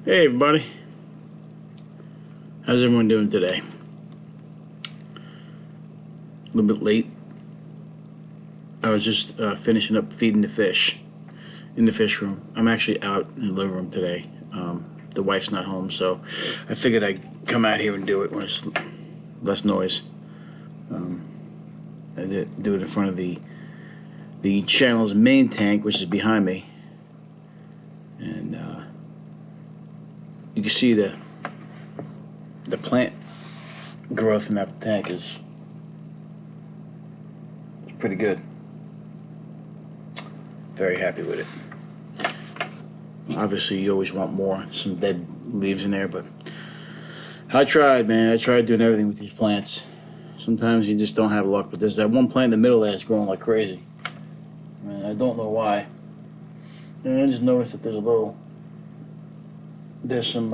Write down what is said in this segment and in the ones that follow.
Hey everybody, how's everyone doing today? A little bit late. I was just finishing up feeding the fish in the fish room. I'm actually out in the living room today. The wife's not home, so I figured I'd come out here and do it when it's less noise. I did do it in front of the channel's main tank, which is behind me, and you can see the plant growth in that tank is pretty good. Very happy with it. Obviously, you always want more. Some dead leaves in there, but I tried, man. I tried doing everything with these plants. Sometimes you just don't have luck, but there's that one plant in the middle that's growing like crazy. And I don't know why. And I just noticed that there's some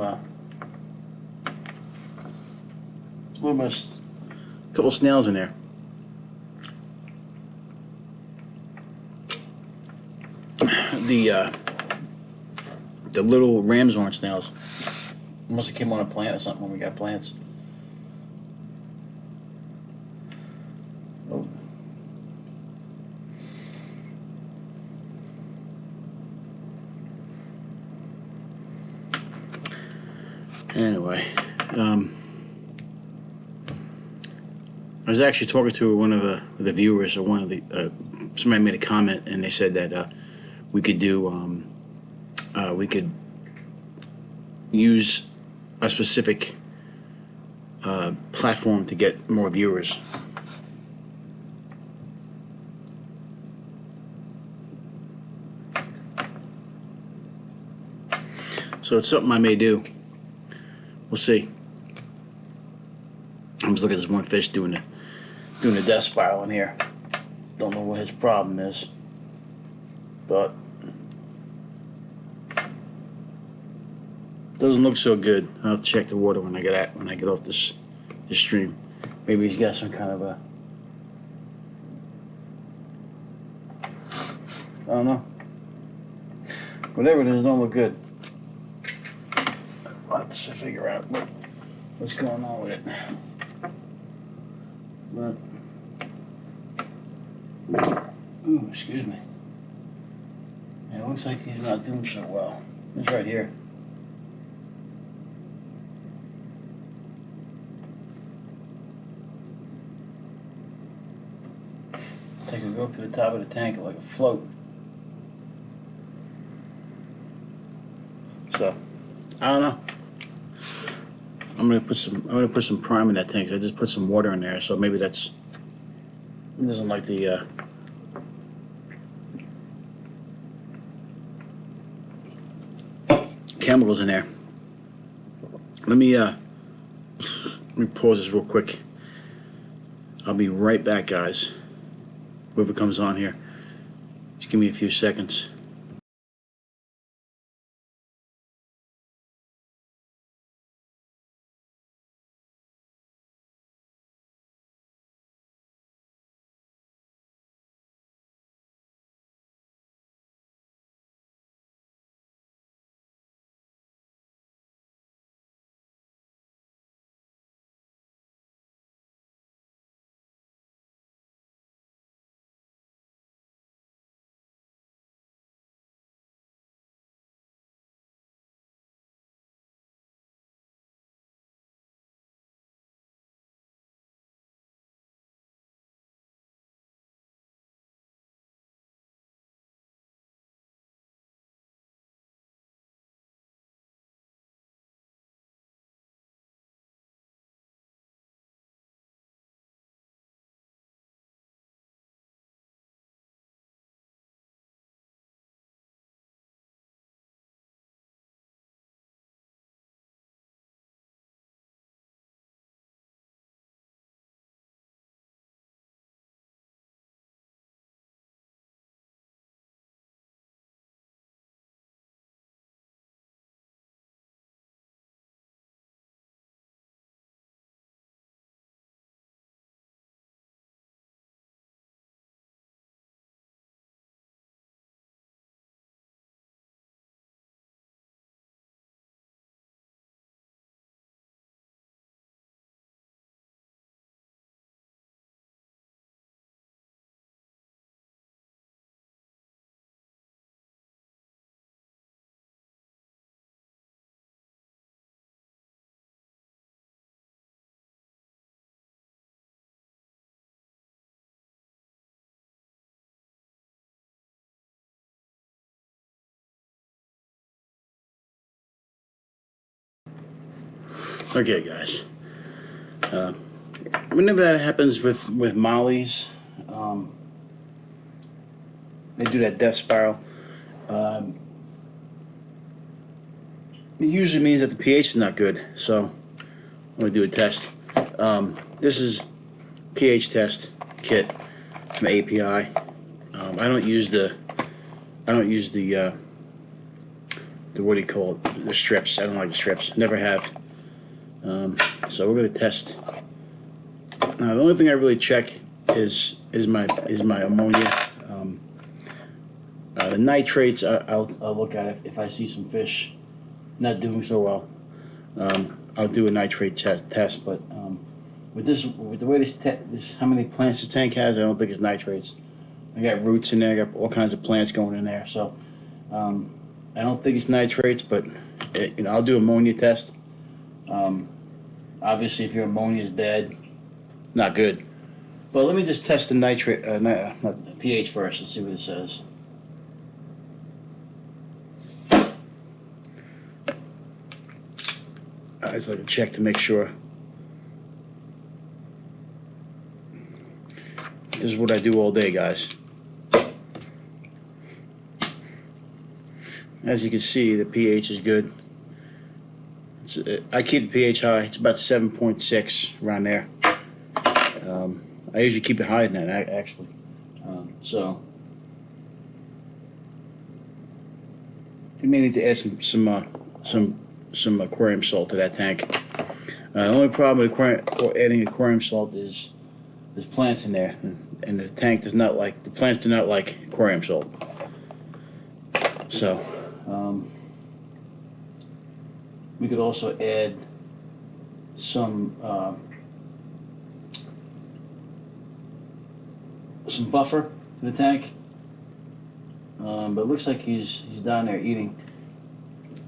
almost a couple snails in there. The little ram's horn snails must have came on a plant or something when we got plants. Oh. Anyway, I was actually talking to one of the viewers, or one of the somebody made a comment, and they said that we could do we could use a specific platform to get more viewers. So it's something I may do. We'll see. I'm just looking at this one fish doing the death spiral in here. Don't know what his problem is, but doesn't look so good. I'll have to check the water when I get off this stream. Maybe he's got some kind of a, I don't know. Whatever it is, don't look good. I'll have to figure out what's going on with it. But, ooh, excuse me. Yeah, it looks like he's not doing so well. It's right here. I think we'll go up to the top of the tank like a float. So, I don't know. I'm gonna put some prime in that tank. I just put some water in there, so maybe it doesn't like the chemicals in there. Let me pause this real quick. I'll be right back, guys. Whoever comes on here, just give me a few seconds. Okay, guys. Whenever that happens with Mollies, they do that death spiral. It usually means that the pH is not good. So I'm gonna do a test. This is pH test kit from API. I don't use the what do you call it? The strips. I don't like the strips. Never have. So we're gonna test. Now the only thing I really check is my ammonia. The nitrates I'll look at it if I see some fish not doing so well. I'll do a nitrate test, but with the way this how many plants this tank has, I don't think it's nitrates. I got roots in there. I got all kinds of plants going in there, so I don't think it's nitrates. But I'll do ammonia test. Obviously, if your ammonia is bad, not good. But let me just test the nitrate, not pH first. Let's see what it says. I just like to check to make sure. This is what I do all day, guys. As you can see, the pH is good. I keep the pH high. It's about 7.6 around there. I usually keep it higher than that, actually. So you may need to add some aquarium salt to that tank. The only problem with adding aquarium salt is there's plants in there, and the tank does not like, the plants do not like aquarium salt. So we could also add some buffer to the tank, but it looks like he's down there eating.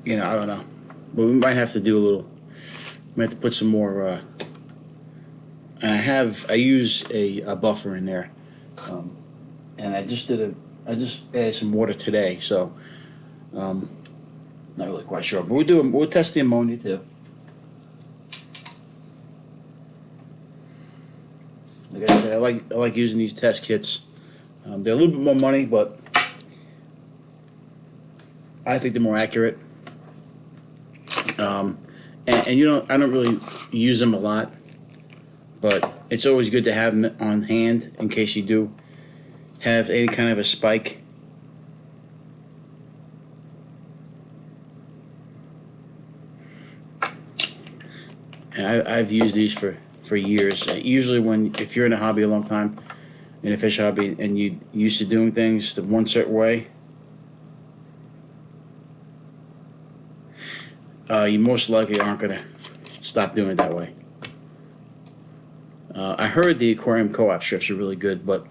I don't know, but we might have to do a little. We have to put some more. And I use a buffer in there, and I just added some water today, so not really quite sure. But we'll test the ammonia too. Like I said, I like using these test kits. They're a little bit more money, but I think they're more accurate. And I don't really use them a lot, but it's always good to have them on hand in case you do have any kind of a spike. And I've used these for years. Usually if you're in a hobby a long time, in a fish hobby, and you're used to doing things the one certain way, you most likely aren't going to stop doing it that way. I heard the aquarium co-op strips are really good, but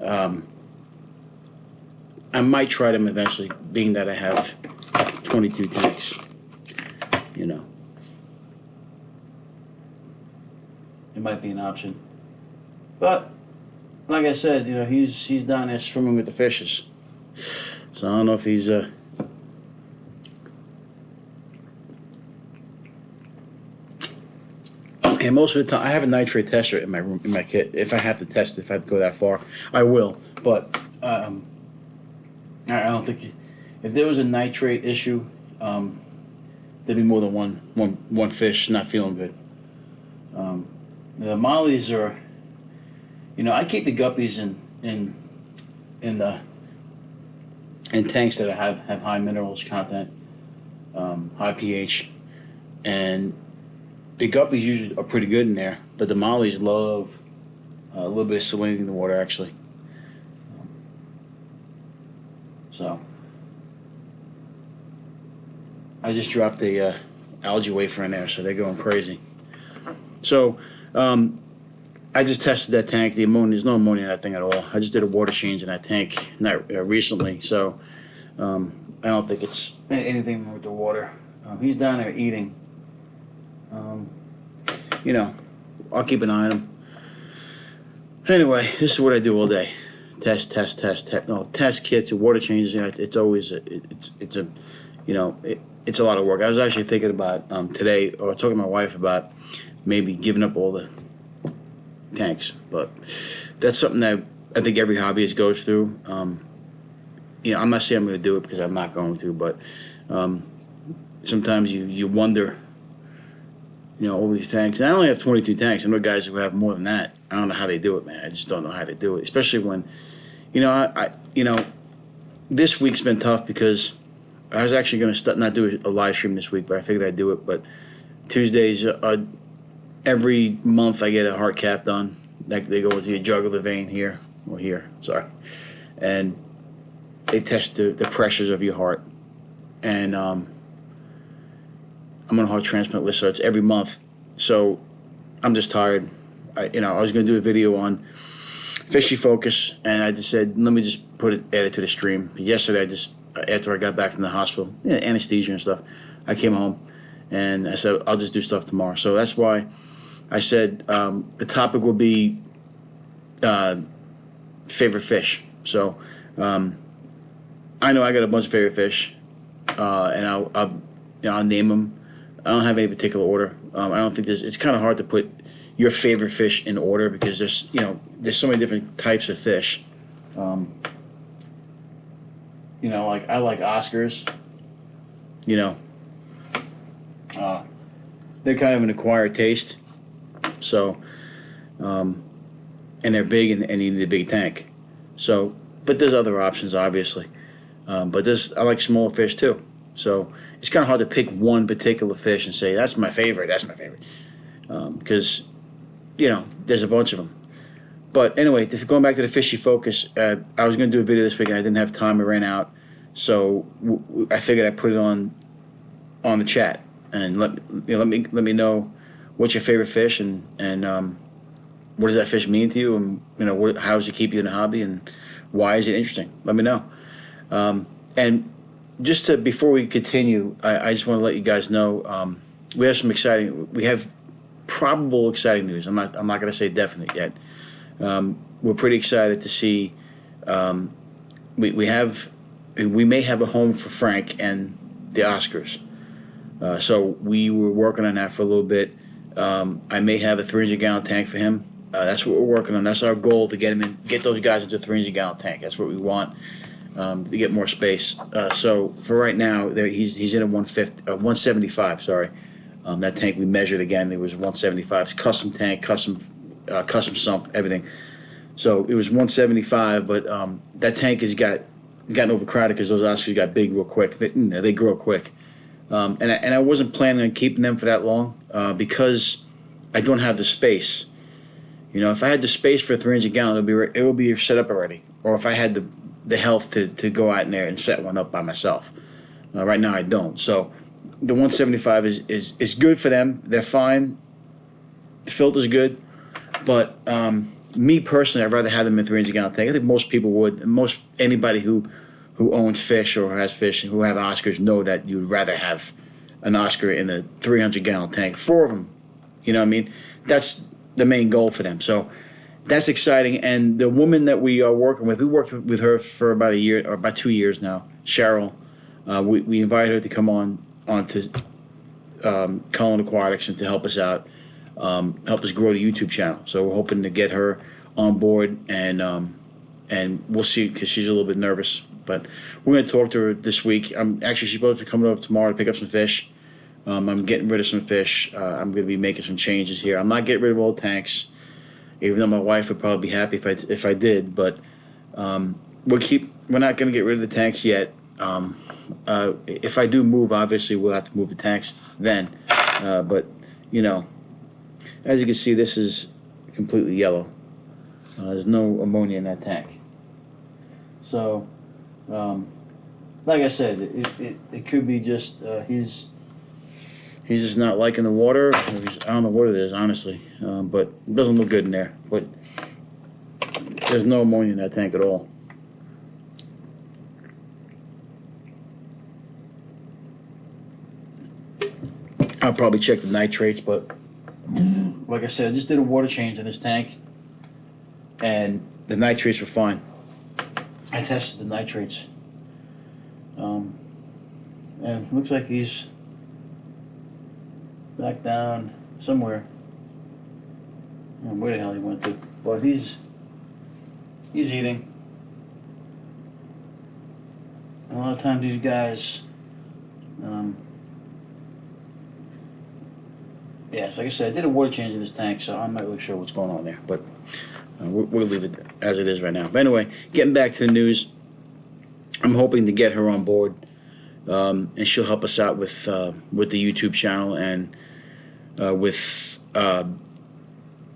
I might try them eventually, being that I have 22 tanks. It might be an option. But like I said, he's down there swimming with the fishes. So I don't know if he's and most of the time I have a nitrate tester in my kit. If I have to test it, if I have to go that far, I will. But I don't think if there was a nitrate issue, there'd be more than one fish not feeling good. The mollies are, I keep the guppies in tanks that have high minerals content, high pH, and the guppies usually are pretty good in there. But the mollies love a little bit of salinity in the water, actually. So I just dropped a algae wafer in there, so they're going crazy. So I just tested that tank. The ammonia, there's no ammonia in that thing at all. I just did a water change in that tank recently, so I don't think it's anything with the water. He's down there eating. I'll keep an eye on him. Anyway, this is what I do all day: test kits, water changes. It's always it's a it's a lot of work. I was actually thinking about today, or talking to my wife about maybe giving up all the tanks, but that's something that I think every hobbyist goes through. I'm not saying I'm going to do it because I'm not going to, but sometimes you wonder, all these tanks. And I only have 22 tanks. I know guys who have more than that. I don't know how they do it, man. I just don't know how they do it, especially when, this week's been tough because I was actually going to not do a live stream this week, but I figured I'd do it. But Tuesdays, every month I get a heart cath done. Like they go into your jugular vein here, and they test the pressures of your heart. And I'm on a heart transplant list, so it's every month. So I'm just tired. I was going to do a video on Fishy focus, and I just said, let me just add it to the stream. Yesterday, after I got back from the hospital, anesthesia and stuff, I came home, and I said, I'll just do stuff tomorrow. So that's why I said the topic will be favorite fish. So I know I got a bunch of favorite fish, and I'll name them. I don't have any particular order. I don't think it's kind of hard to put your favorite fish in order because there's so many different types of fish. Like I like Oscars. They're kind of an acquired taste. So, and they're big and you need a big tank. So, but there's other options, obviously. But I like smaller fish too. So it's kind of hard to pick one particular fish and say, that's my favorite. Because, there's a bunch of them. But anyway, going back to the Fishy focus, I was going to do a video this week and I didn't have time. I ran out. So I figured I'd put it on the chat and let me know what's your favorite fish and what does that fish mean to you, and how does it keep you in the hobby, and why is it interesting? Let me know. And before we continue, I just want to let you guys know we have probable exciting news. I'm not going to say definite yet. We're pretty excited to see we may have a home for Frank and the Oscars. So we were working on that for a little bit. I may have a 300-gallon tank for him. That's what we're working on. That's our goal, to get those guys into a 300-gallon tank. That's what we want, to get more space. So for right now, he's in a 175. Sorry, that tank we measured again. It was 175. It's custom tank, custom sump, everything. So it was 175, but that tank has gotten overcrowded because those Oscars got big real quick. They grow quick. And I wasn't planning on keeping them for that long because I don't have the space. If I had the space for a 300-gallon, it would be set up already. Or if I had the health to go out in there and set one up by myself. Right now I don't. So the 175 is good for them. They're fine. The filter's good. But me personally, I'd rather have them in a 300-gallon tank. I think most people would. Anybody who owns fish or has fish and who have Oscars know that you'd rather have an Oscar in a 300-gallon tank. 4 of them. You know what I mean? That's the main goal for them. So that's exciting. And the woman that we are working with, we worked with her for about a year or about 2 years now, Cheryl. We invited her to come on to Colombian Aquatics and to help us out, help us grow the YouTube channel. So we're hoping to get her on board, and we'll see, because she's a little bit nervous. But we're going to talk to her this week. She's supposed to be coming over tomorrow to pick up some fish. I'm getting rid of some fish. I'm going to be making some changes here. I'm not getting rid of all tanks, even though my wife would probably be happy if I did. But we're not going to get rid of the tanks yet. If I do move, obviously we'll have to move the tanks then. But as you can see, this is completely yellow. There's no ammonia in that tank. So, like I said, it could be just he's just not liking the water. I don't know what it is, honestly, but it doesn't look good in there. But there's no ammonia in that tank at all. I'll probably check the nitrates, but like I said, I just did a water change in this tank, and the nitrates were fine. I tested the nitrates. And looks like he's back down somewhere. I don't know where the hell he went to. But he's eating. A lot of times these guys, yeah, so like I said, I did a water change in this tank, so I'm not really sure what's going on there. But we'll leave it as it is right now. But anyway, getting back to the news, I'm hoping to get her on board, and she'll help us out with the YouTube channel and with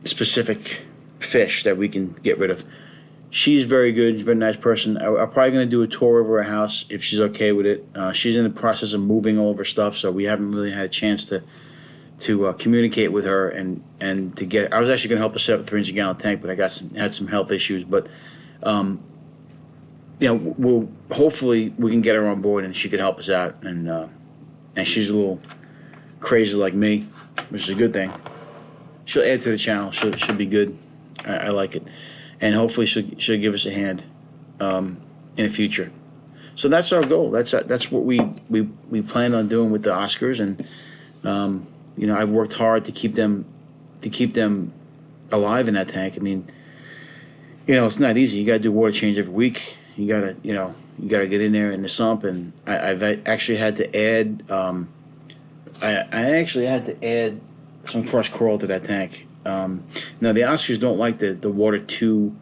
specific fish that we can get rid of. She's very good, very nice person. I'm probably going to do a tour of her house if she's okay with it. She's in the process of moving all of her stuff, so we haven't really had a chance to communicate with her and to get. I was actually going to help her set up a 300-gallon tank, but I had some health issues. But we'll hopefully we can get her on board and she could help us out. And she's a little crazy like me, which is a good thing. She'll add to the channel. She'll be good. I like it. And hopefully she'll give us a hand in the future. So that's our goal. That's what we plan on doing with the Oscars. And I've worked hard to keep them alive in that tank. I mean, it's not easy. You got to do water change every week. You gotta get in there in the sump. And I've actually had to add. I actually had to add some crushed coral to that tank. Now the Oscars don't like the water too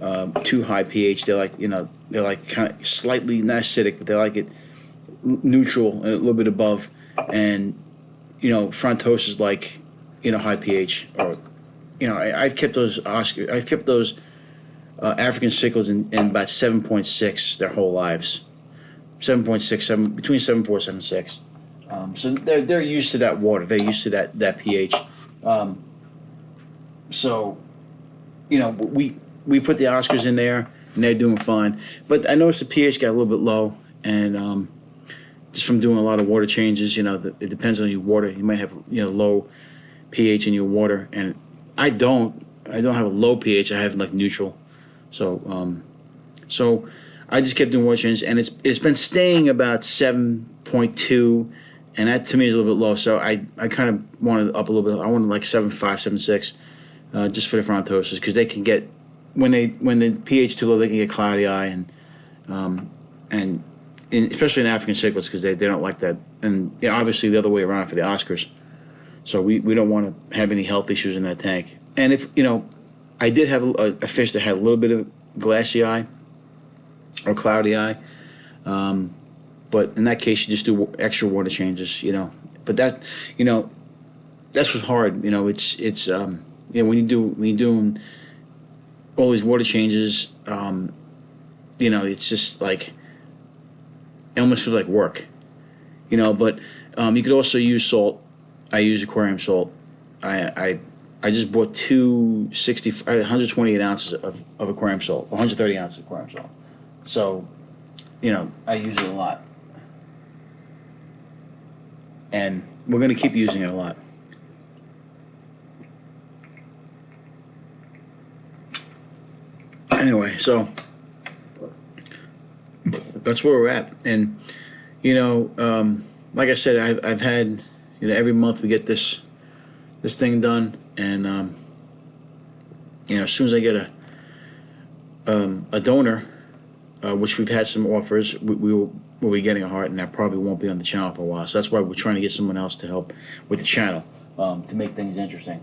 high pH. They're like kind of slightly not acidic, but they like it neutral and a little bit above. And Frontos is like high pH. Or I've kept those African cichlids in about 7.6 their whole lives. 7.6, between 7.4 and 7.6. So they're used to that water. They're used to that pH. So, we put the Oscars in there, and they're doing fine. But I noticed the pH got a little bit low, and just from doing a lot of water changes, it depends on your water. You might have low pH in your water, and I don't have a low pH. I have like neutral. So I just kept doing water changes, and it's been staying about 7.2. And that to me is a little bit low, so I kind of wanted up a little bit. I wanted like 7.5, 7.6, just for the frontoses, because they can get when the pH too low, they can get cloudy eye, and especially in African cichlids because they don't like that, and obviously the other way around for the Oscars. So we don't want to have any health issues in that tank. And if I did have a fish that had a little bit of glassy eye or cloudy eye. But in that case, you just do extra water changes, But that, that's what's hard. It's when you're doing all these water changes, it's just like it almost feels like work, But you could also use salt. I use Aquarium Salt. I just bought 128 ounces of Aquarium Salt, 130 ounces of Aquarium Salt. So, I use it a lot. And we're going to keep using it a lot. Anyway, so that's where we're at. And, like I said, I've had, every month we get this thing done. And, as soon as I get a donor, which we've had some offers, we'll be getting a heart, and I probably won't be on the channel for a while. So that's why we're trying to get someone else to help with the channel to make things interesting.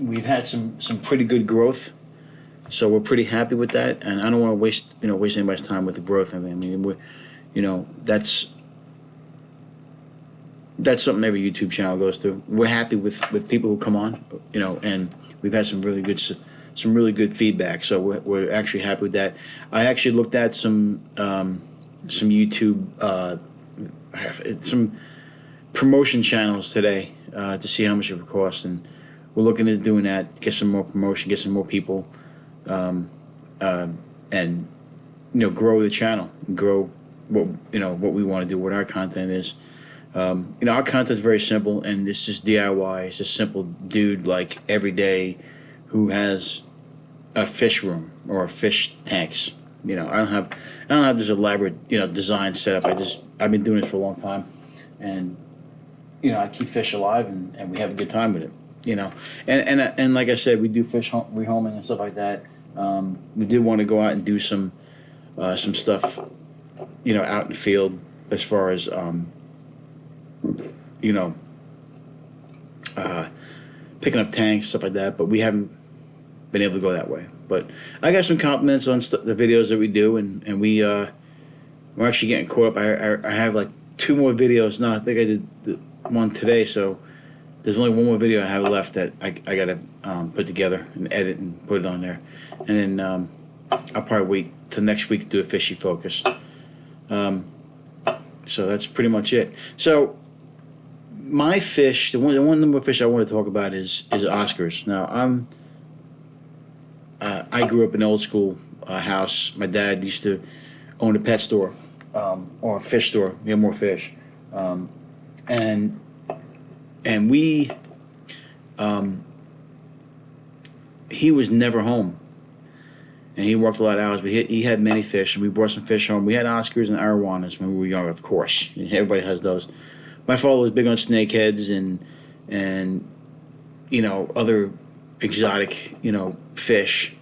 We've had some pretty good growth, so we're pretty happy with that. And I don't want to waste anybody's time with the growth. I mean, that's something every YouTube channel goes through. We're happy with people who come on, and we've had some really good feedback. So we're actually happy with that. I actually looked at some YouTube, some promotion channels today to see how much it would cost, and we're looking at doing that, get some more promotion, get some more people, and grow the channel, grow what we want to do, what our content is. Our content is very simple, and it's just DIY. It's just simple dude like every day who has a fish room or fish tanks, You know, I don't have this elaborate, you know, design set up. I've been doing this for a long time, and you know, I keep fish alive, and we have a good time with it. You know, and like I said, we do fish rehoming and stuff like that. We did want to go out and do some stuff, you know, out in the field as far as you know, picking up tanks, stuff like that. But we haven't been able to go that way. But I got some compliments on the videos that we do, and we're actually getting caught up. I have like 2 more videos now. I think I did the one today, so there's only 1 more video I have left that I got to put together and edit and put it on there. And then I'll probably wait till next week to do a fishy focus. So that's pretty much it. So my fish, the one number of fish I want to talk about is Oscars. Now I grew up in an old school house. My dad used to own a pet store or a fish store. We had more fish, and we he was never home, and he worked a lot of hours. But he had many fish, and we brought some fish home. We had Oscars and arowanas when we were young, of course. Everybody has those. My father was big on snakeheads and you know, other exotic, you know, fish.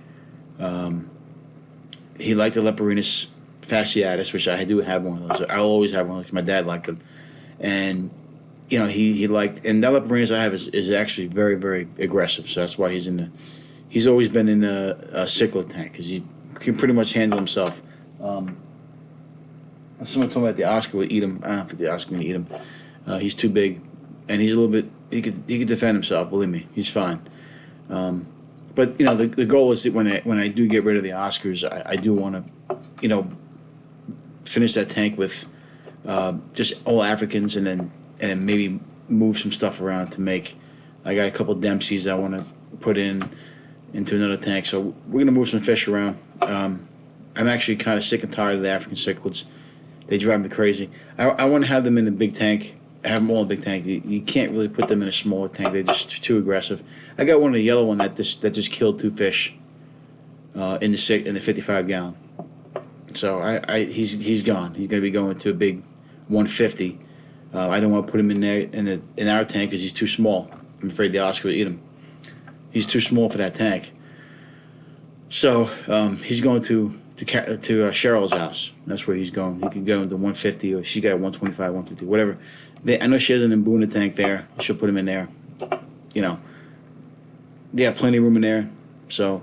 He liked the Leprinus fasciatus, which I do have one of those. I'll always have one because my dad liked them. And you know, he liked, and that Leprinus I have is actually very, very aggressive. So that's why he's always been in a cichlid tank, because he can pretty much handle himself. Someone told me that the Oscar would eat him. I don't think the Oscar would eat him. He's too big, and he's a little bit. He could defend himself. Believe me, he's fine. But you know, the goal is that when I do get rid of the Oscars, I do want to, you know, finish that tank with just all Africans, and then maybe move some stuff around to make. I got a couple of Dempseys I want to put into another tank, so we're gonna move some fish around. I'm actually kind of sick and tired of the African cichlids. They drive me crazy. I want to have them in a big tank. Have them all in a big tank. You can't really put them in a smaller tank. They're just too aggressive. I got one of the yellow one that just killed 2 fish in the 55 gallon. So he's gone. He's going to be going to a big 150. I don't want to put him in there in our tank because he's too small. I'm afraid the Oscar will eat him. He's too small for that tank. So he's going to Cheryl's house. That's where he's going. He could go into 150, or she got 125, 150, whatever. I know she has an Mbuna tank there. She'll put him in there. You know, they have plenty of room in there. So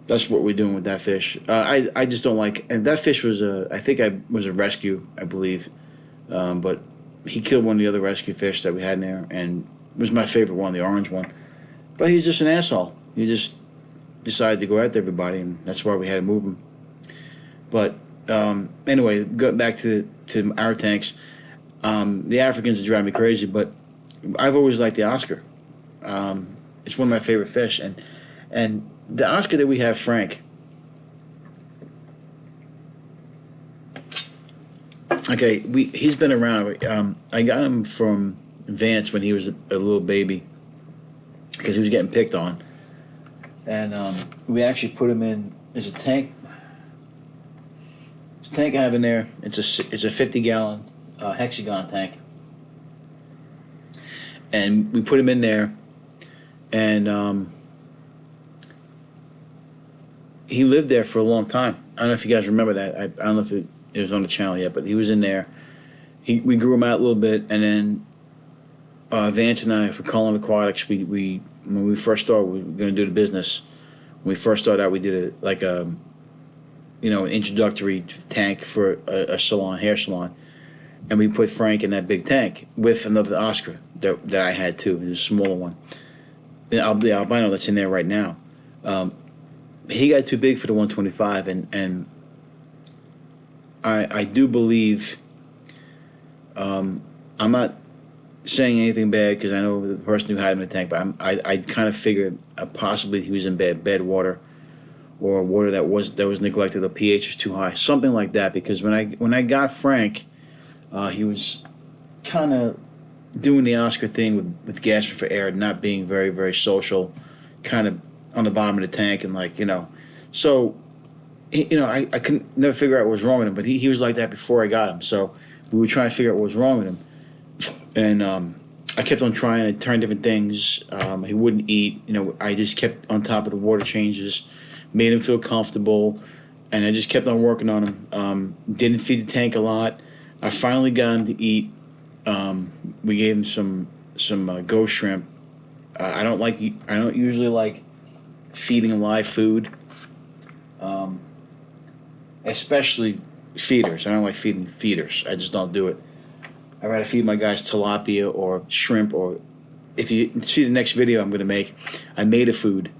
that's what we're doing with that fish. I just don't like. And that fish was was a rescue, I believe, but he killed one of the other rescue fish that we had in there, and it was my favorite one, the orange one. But he's just an asshole. He just decided to go after everybody, and that's why we had to move him. But anyway, going back to our tanks, the Africans drive me crazy, but I've always liked the Oscar. It's one of my favorite fish, and the Oscar that we have, Frank. Okay, he's been around. I got him from Vance when he was a little baby, because he was getting picked on. And we actually put him in. There's a tank. It's a tank I have in there. It's a 50-gallon hexagon tank. And we put him in there, and he lived there for a long time. I don't know if you guys remember that. I don't know if it was on the channel yet, but he was in there. We grew him out a little bit, and then Vance and I, for Colombian Aquatics, when we first started, we were going to do the business. When we first started out, we did an introductory tank for a salon, hair salon, and we put Frank in that big tank with another Oscar that I had too, a smaller one. The albino that's in there right now. He got too big for the 125, and I do believe. I'm not saying anything bad because I know the person who had him in the tank, but I kind of figured possibly he was in bad water, or water that was neglected. The pH was too high, something like that. Because when I got Frank, he was kind of doing the Oscar thing with gasping for air, not being very, very social, kind of on the bottom of the tank, and so I couldn't never figure out what was wrong with him, but he was like that before I got him. So we were trying to figure out what was wrong with him, and I kept on trying to turn different things. He wouldn't eat. I just kept on top of the water changes, made him feel comfortable, and I just kept on working on him. Didn't feed the tank a lot. I finally got him to eat. We gave him some ghost shrimp. I don't usually like feeding live food, especially feeders. I don't like feeding feeders. I just don't do it. I'd rather feed my guys tilapia or shrimp, or if you see the next video I'm going to make, I made a food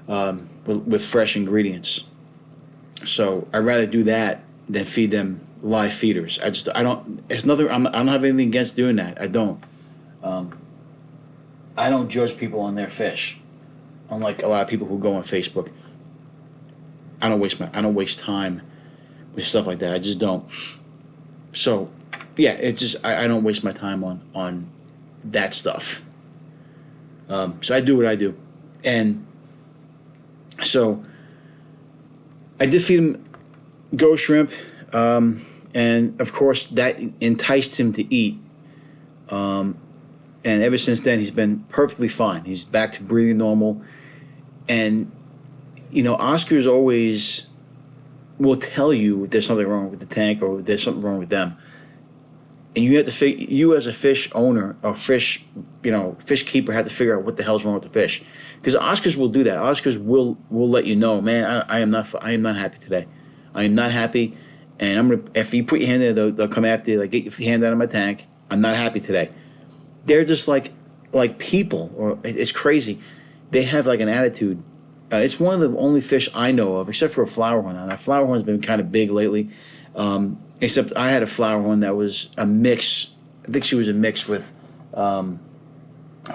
with fresh ingredients. So I'd rather do that than feed them live feeders. I don't. It's nothing. I don't have anything against doing that. I don't. I don't judge people on their fish, unlike a lot of people who go on Facebook. I don't waste time with stuff like that. I just don't. So, yeah, I don't waste my time on that stuff. So I do what I do, and so I did feed him ghost shrimp, and of course that enticed him to eat. And ever since then, he's been perfectly fine. He's back to breathing normal. And, Oscars always will tell you if there's something wrong with the tank or if there's something wrong with them. And you have to you as a fish owner or fish keeper have to figure out what the hell's wrong with the fish. Because Oscars will do that. Oscars will let you know, man, I am not happy today. I am not happy. And if you put your hand there, they'll come after you, like, get your hand out of my tank. I'm not happy today. They're just like people, or it's crazy. They have like an attitude. It's one of the only fish I know of, except for a flowerhorn. Now, that flowerhorn's been kind of big lately. Except I had a flowerhorn that was a mix. I think she was a mix with, what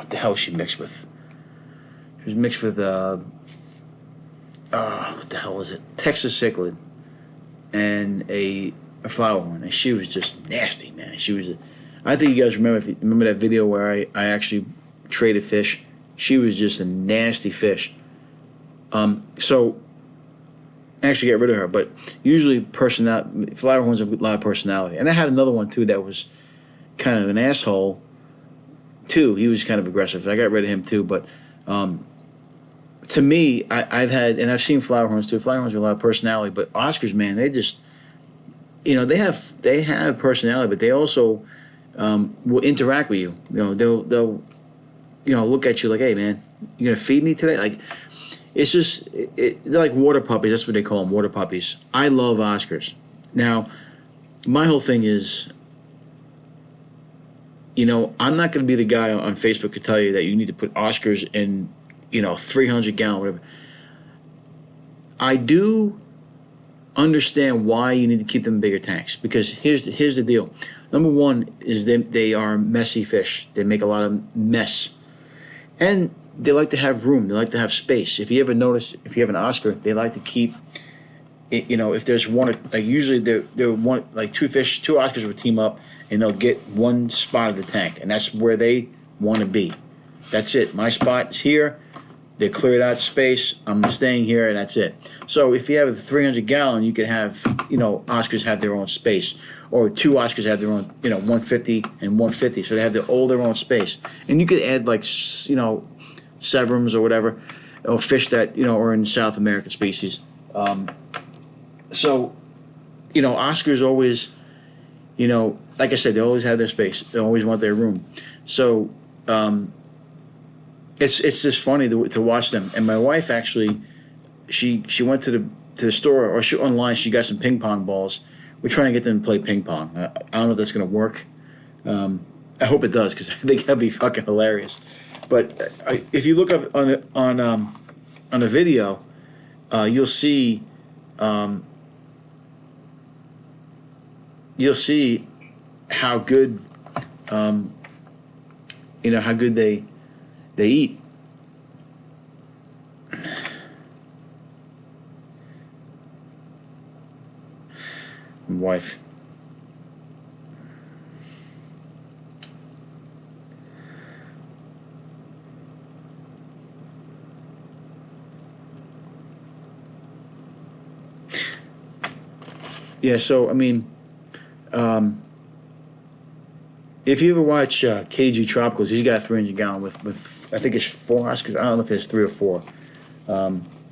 the hell was she mixed with? She was mixed with, what the hell was it? Texas cichlid and a flowerhorn, and she was just nasty, man. She was. I think you guys remember that video where I actually traded fish. She was just a nasty fish. So I actually got rid of her. But usually flowerhorns have a lot of personality. And I had another one too that was kind of an asshole too. He was kind of aggressive. I got rid of him too. But to me, I've seen flowerhorns too. Flowerhorns have a lot of personality. But Oscars, man, they just, they have personality, but they also will interact with you. They'll look at you like, hey man, you gonna feed me today? Like, it's just they're like water puppies. That's what they call them, water puppies. I love Oscars. Now, my whole thing is, I'm not gonna be the guy on Facebook to tell you that you need to put Oscars in 300-gallon whatever. I do understand why you need to keep them in bigger tanks, because here's the deal. Number one is they are messy fish. They make a lot of mess. And they like to have room. They like to have space. If you ever notice, if you have an Oscar, they like to keep, if there's one, like usually they're one, like two Oscars will team up and they'll get one spot of the tank. And that's where they want to be. That's it. My spot is here. They cleared out space. I'm staying here, and that's it. So if you have a 300-gallon, you could have, Oscars have their own space. Or two Oscars have their own, 150 and 150. So they have all their own space. And you could add, like, Severums or whatever, or fish that, are in South American species. So, Oscars always, like I said, they always have their space. They always want their room. So, it's just funny to watch them. And my wife actually, she went to the store, or online. She got some ping pong balls. We're trying to get them to play ping pong. I don't know if that's going to work. I hope it does, because I think that'd be fucking hilarious. But if you look up on a video, you'll see how good how good they eat. Wife. Yeah, so I mean, if you ever watch KG Tropicals, he's got a 300 gallon with I think it's 4 Oscars. I don't know if it's 3 or 4.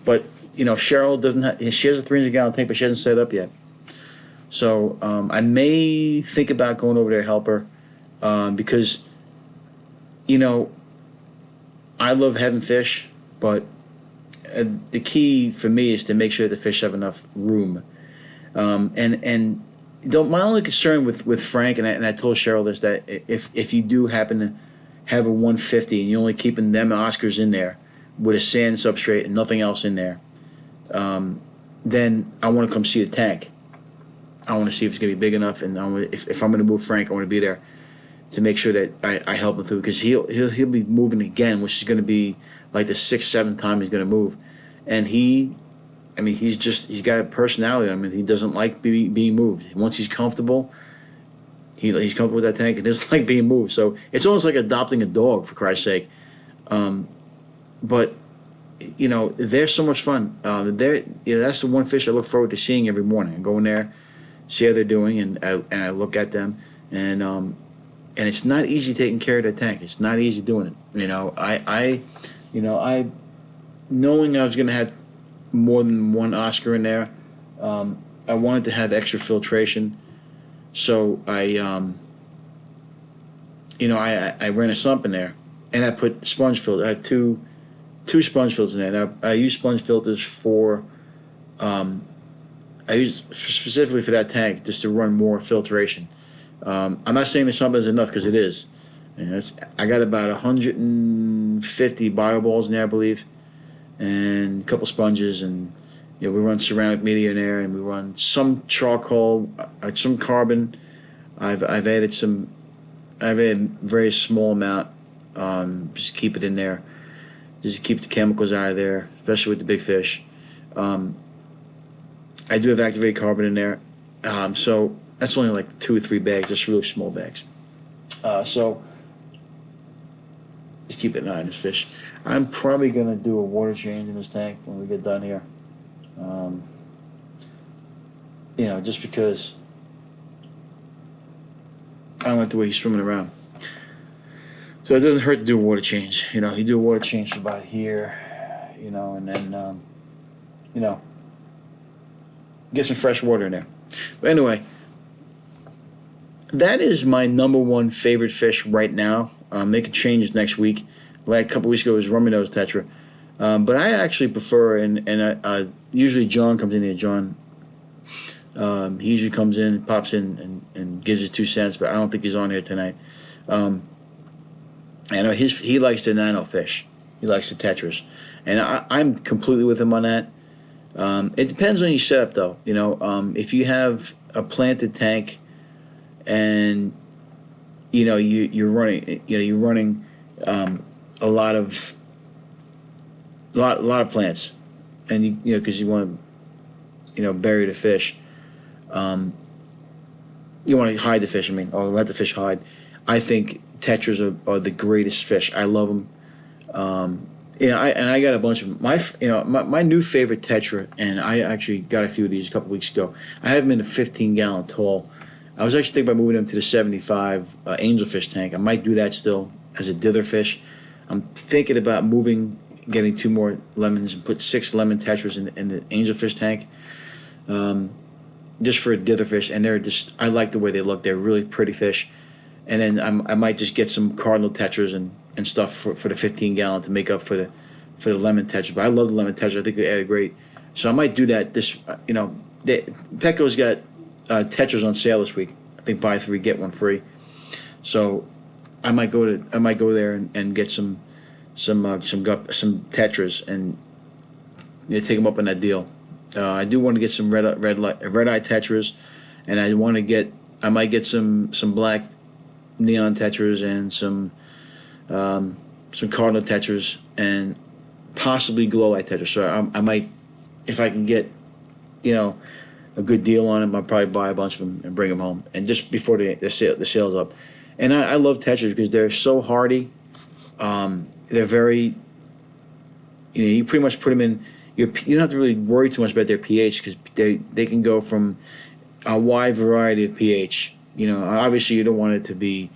But you know, Cheryl doesn't have. She has a 300 gallon tank, but she hasn't set up yet. So I may think about going over there to help her because you know I love having fish, but the key for me is to make sure the fish have enough room. And my only concern with Frank, and I told Cheryl this, that if you do happen to have a 150 and you're only keeping them Oscars in there with a sand substrate and nothing else in there, then I want to come see the tank. I want to see if it's going to be big enough, and if I'm going to move Frank, I want to be there to make sure that I help him through, because he'll be moving again, which is going to be like the 6th, 7th time he's going to move, and he's got a personality. I mean, he doesn't like being moved. Once he's comfortable, he's comfortable with that tank, and doesn't like being moved. So it's almost like adopting a dog, for Christ's sake. But you know, they're so much fun. That's the one fish I look forward to seeing every morning. I go in there, see how they're doing, and I look at them, and it's not easy taking care of that tank. It's not easy doing it. You know, I knowing I was going to have more than one Oscar in there, I wanted to have extra filtration, so I ran a sump in there, and I put sponge filter. I had two sponge filters in there. And I use sponge filters for I use specifically for that tank, just to run more filtration. I'm not saying the sump is enough, because it is. You know, I got about 150 bioballs in there, I believe, and a couple sponges, and we run ceramic media in there, and we run some charcoal, some carbon. I've added a very small amount, just keep it in there, just to keep the chemicals out of there, especially with the big fish. I do have activated carbon in there, so that's only like 2 or 3 bags. That's really small bags. So just keep an eye on this fish. I'm probably going to do a water change in this tank when we get done here. Just because I don't like the way he's swimming around. So it doesn't hurt to do a water change. You do a water change for about here, and then, get some fresh water in there. But anyway, that is my number one favorite fish right now. They could change next week. Like a couple weeks ago, it was rummy nose tetra. But I actually prefer, and usually John comes in here. John, he usually comes in, pops in, and gives his 2 cents, but I don't think he's on here tonight. I know he likes the nano fish. He likes the tetras. And I'm completely with him on that. It depends on your setup, though. If you have a planted tank, and you're running a lot of plants, and because you want to bury the fish, you want to hide the fish. Or let the fish hide. I think tetras are the greatest fish. I love them. I got a bunch of my new favorite tetra, and I actually got a few of these a couple weeks ago. I have them in a 15-gallon tall. I was actually thinking about moving them to the 75 angelfish tank. I might do that still as a dither fish. I'm thinking about getting 2 more lemons and put 6 lemon tetras in the angelfish tank, just for a dither fish. And I like the way they look. They're really pretty fish. And then I might just get some cardinal tetras and stuff for the 15-gallon to make up for the lemon tetra. But I love the lemon tetra. I think they added great. So I might do that. Petco's got tetras on sale this week. I think buy 3 get 1 free. So I might go there and get some tetras and take them up on that deal. I do want to get some red eye tetras, and I might get some black neon tetras and some cardinal tetras and possibly glow light tetras. So I might, if I can get a good deal on them, I'll probably buy a bunch of them and bring them home, and just before the sale's up. And I love tetras because they're so hardy. They're very, you pretty much put them in. You don't have to really worry too much about their pH, because they can go from a wide variety of pH. Obviously you don't want it to be,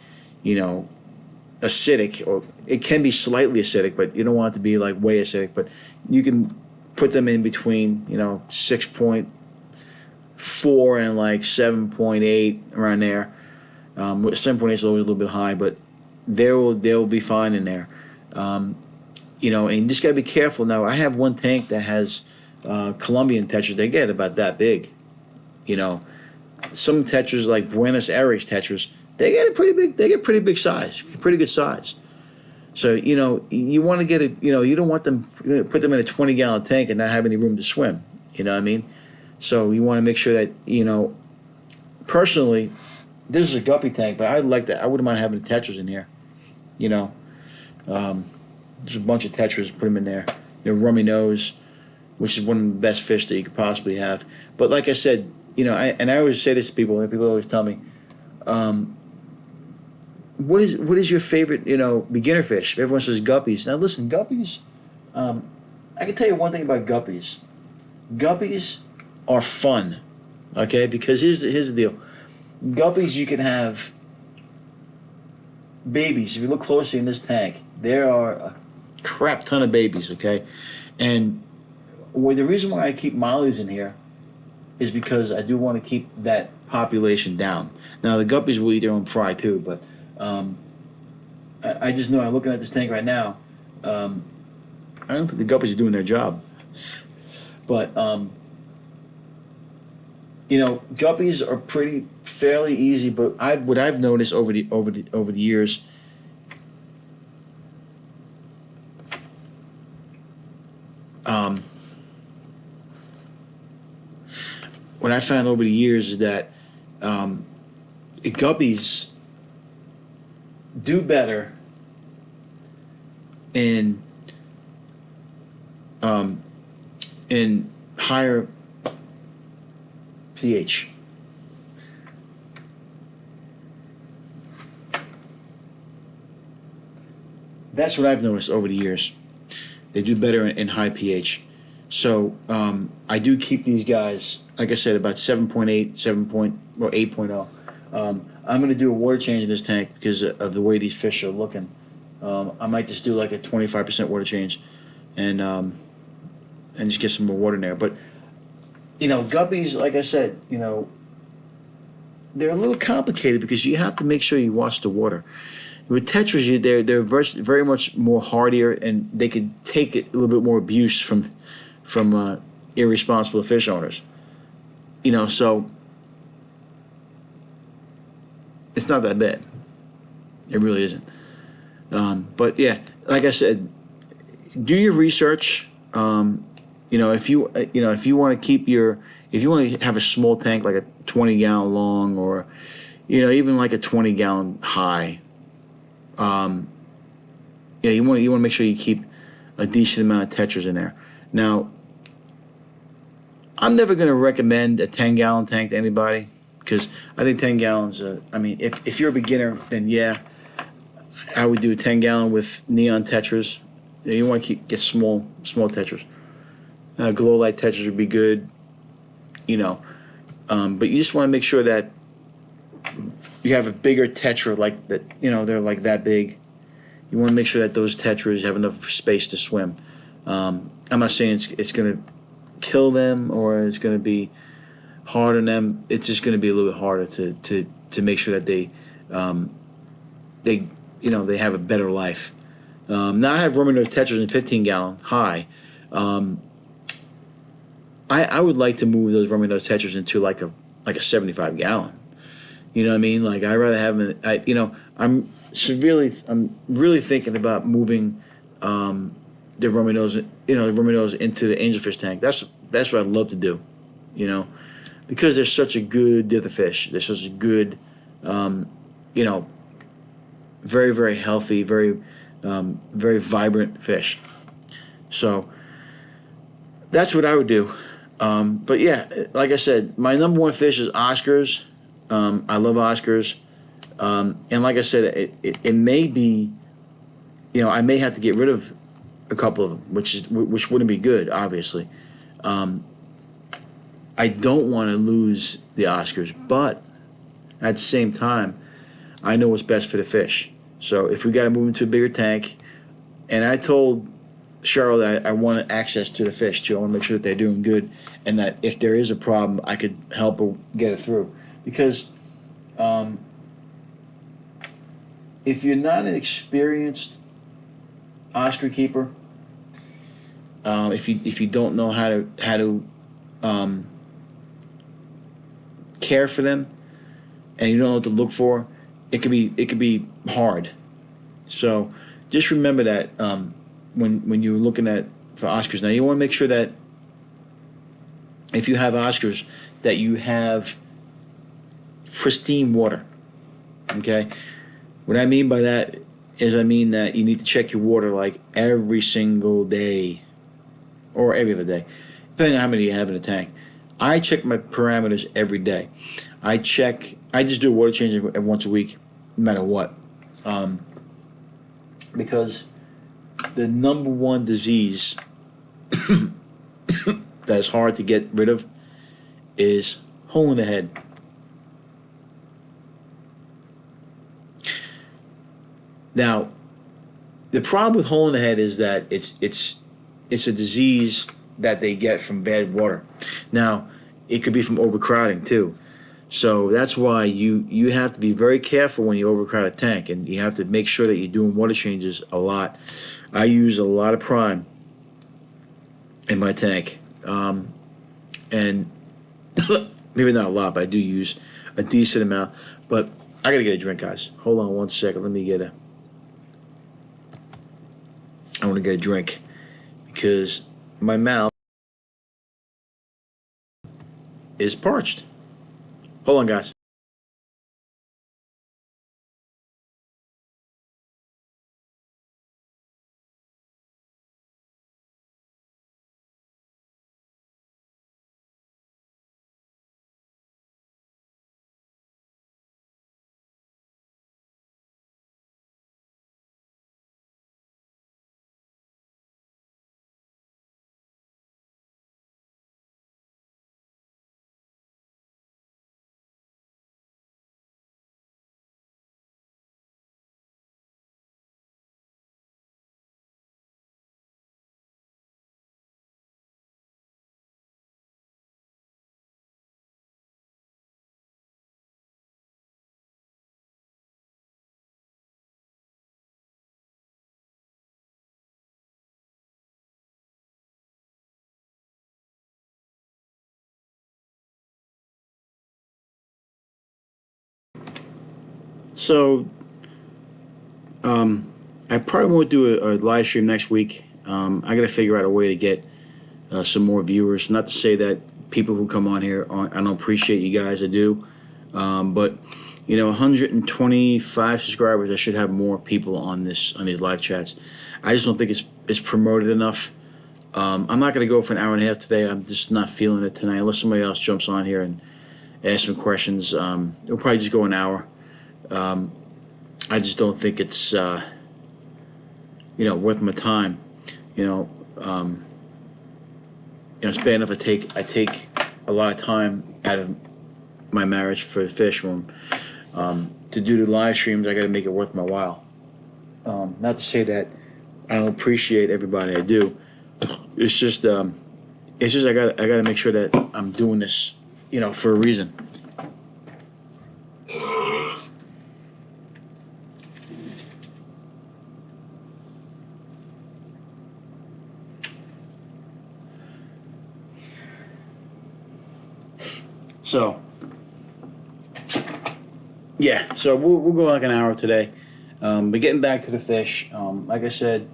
acidic, or it can be slightly acidic, but you don't want it to be like way acidic. But you can put them in between, 6.4 and like 7.8 around there. 7.8 is always a little bit high, but they'll be fine in there. And you just gotta be careful. Now I have one tank that has Colombian Tetras. They get about that big. Some Tetras like Buenos Tetras, they get pretty big. They get pretty big size, pretty good size. So you want to get it. You don't want them put them in a 20-gallon tank and not have any room to swim. You know what I mean? So you want to make sure that Personally, this is a guppy tank, but I like that. I wouldn't mind having the Tetras in here. There's a bunch of Tetras. Put them in there. Rummy nose, which is one of the best fish that you could possibly have. But like I said, I always say this to people, and people always tell me, what is your favorite, beginner fish? Everyone says guppies. Now listen, guppies, I can tell you one thing about guppies. Guppies are fun, okay? Because here's the deal. Guppies, you can have babies. If you look closely in this tank, there are a crap ton of babies, okay? And the reason why I keep mollies in here is because I do want to keep that population down. Now, the guppies will eat their own fry too, but I just know, I'm looking at this tank right now, I don't think the guppies are doing their job. But, guppies are fairly easy, but what I've noticed over the years, what I found over the years is that guppies do better in higher pH. That's what I've noticed over the years. They do better in high pH. So I do keep these guys, like I said, about 7.8, 8.0. I'm going to do a water change in this tank because of the way these fish are looking. I might just do like a 25% water change and just get some more water in there. But, guppies, like I said, they're a little complicated because you have to make sure you watch the water. With Tetras, they're very much more hardier, and they could take a little bit more abuse from irresponsible fish owners. So it's not that bad. It really isn't. But yeah, like I said, do your research. If you want to have a small tank like a 20-gallon long, or even like a 20-gallon high. You want to make sure you keep a decent amount of Tetras in there. Now, I'm never going to recommend a 10-gallon tank to anybody because I think 10 gallons. If you're a beginner, then yeah, I would do a 10-gallon with neon Tetras. You want to get small Tetras. Glow light Tetras would be good. But you just want to make sure that you have a bigger Tetra like that. They're like that big. You want to make sure that those Tetras have enough space to swim. I'm not saying it's going to kill them or it's going to be hard on them. It's just going to be a little bit harder to make sure that they have a better life. Now I have Romano Tetras in 15-gallon high. I would like to move those Romano Tetras into like a 75-gallon. You know what I mean? Like I'd rather have them. I'm really thinking about moving the Romanos, into the angelfish tank. That's what I'd love to do, because they're such a good dither fish. They're such a good, very, very healthy, very, very vibrant fish. So that's what I would do. But yeah, like I said, my number one fish is Oscars. I love Oscars. And like I said, it may be, I may have to get rid of a couple of them, which wouldn't be good, obviously. I I don't want to lose the Oscars, but at the same time, I know what's best for the fish. So if we got to move into a bigger tank, and I told Cheryl that I want access to the fish too. I want to make sure that they're doing good, and that if there is a problem, I could help her get it through. Because if you're not an experienced Oscar keeper, if you don't know how to care for them, and you don't know what to look for, it could be hard. So just remember that when you're looking for Oscars. Now you want to make sure that if you have Oscars, that you have pristine water. Okay, what I mean by that is I mean that you need to check your water like every single day or every other day, depending on how many you have in the tank. I check my parameters every day. I just do a water change once a week, no matter what. Because the number one disease that is hard to get rid of is hole in the head. Now, the problem with hole in the head is that it's a disease that they get from bad water. Now, it could be from overcrowding too. So that's why you have to be very careful when you overcrowd a tank, and you have to make sure that you're doing water changes a lot. I use a lot of prime in my tank, and maybe not a lot, but I do use a decent amount. But I gotta get a drink, guys. Hold on one second. Let me I want to get a drink because my mouth is parched. Hold on, guys. So, I probably won't do a live stream next week. I got to figure out a way to get some more viewers. Not to say that people who come on here I don't appreciate you guys. I do, but 125 subscribers. I should have more people on these live chats. I just don't think it's promoted enough. I'm not going to go for an hour and a half today. I'm just not feeling it tonight. Unless somebody else jumps on here and asks some questions, it'll probably just go an hour. I just don't think it's worth my time. It's bad enough I take a lot of time out of my marriage for the fish room. To do the live streams, I got to make it worth my while. Not to say that I don't appreciate everybody. I do. It's just I got to make sure that I'm doing this, for a reason. So, yeah, so we'll go like an hour today. But getting back to the fish, like I said,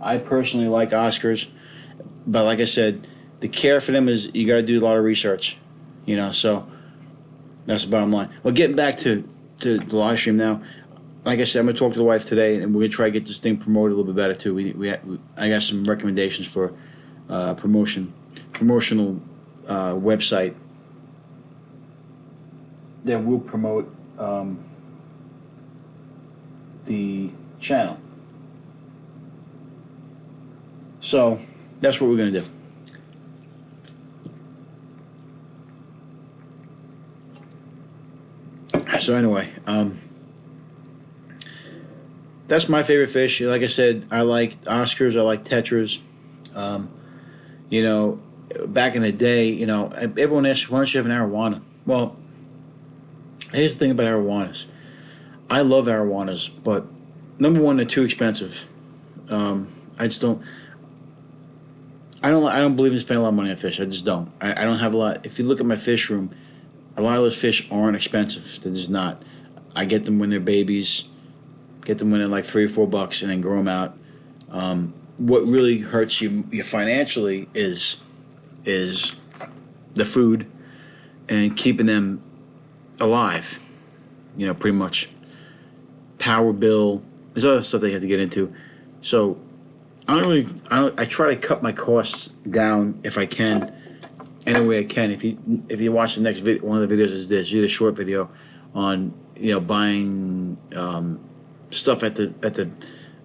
I personally like Oscars, but like I said, the care for them is you got to do a lot of research, so that's the bottom line. Well, getting back to the live stream now, like I said, I'm going to talk to the wife today, and we're going to try to get this thing promoted a little bit better, too. I got some recommendations for promotional website that will promote the channel. So that's what we're gonna do. So anyway, that's my favorite fish. Like I said, I like Oscars. I like Tetras. You know, back in the day, you know, everyone asks, why don't you have an arowana? Well, here's the thing about arowanas. I love arowanas, but number one, they're too expensive. I just don't. I don't believe in spending a lot of money on fish. I just don't. I don't have a lot. If you look at my fish room, a lot of those fish aren't expensive. They're just not. I get them when they're babies, get them when they're like $3 or $4, and then grow them out. What really hurts you financially is the food and keeping them alive. You know, pretty much. Power bill. There's other stuff they have to get into. So I try to cut my costs down if I can, any way I can. If you watch the next video, one of the videos is this. You did a short video on, you know, buying stuff at the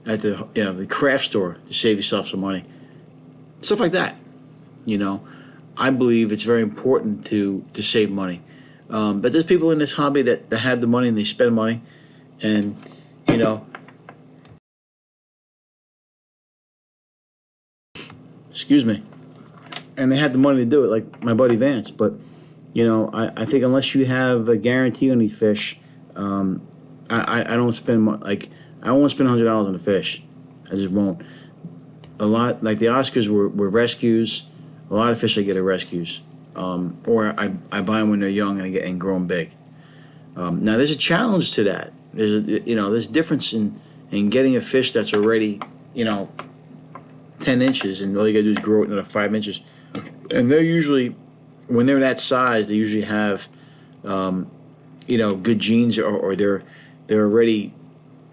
you know, the craft store to save yourself some money, stuff like that. You know, I believe it's very important to save money. But there's people in this hobby that have the money and they spend money, and you know. Excuse me. And they had the money to do it, like my buddy Vance. But, you know, I think unless you have a guarantee on these fish, I don't spend like I won't spend $100 on a fish. I just won't. A lot like the Oscars were rescues. A lot of fish I get are rescues, or I buy them when they're young and grow them big. Now there's a challenge to that. There's a difference in getting a fish that's already 10 inches, and all you gotta do is grow it another 5 inches. And they're usually, when they're that size, they usually have, good genes, or they're already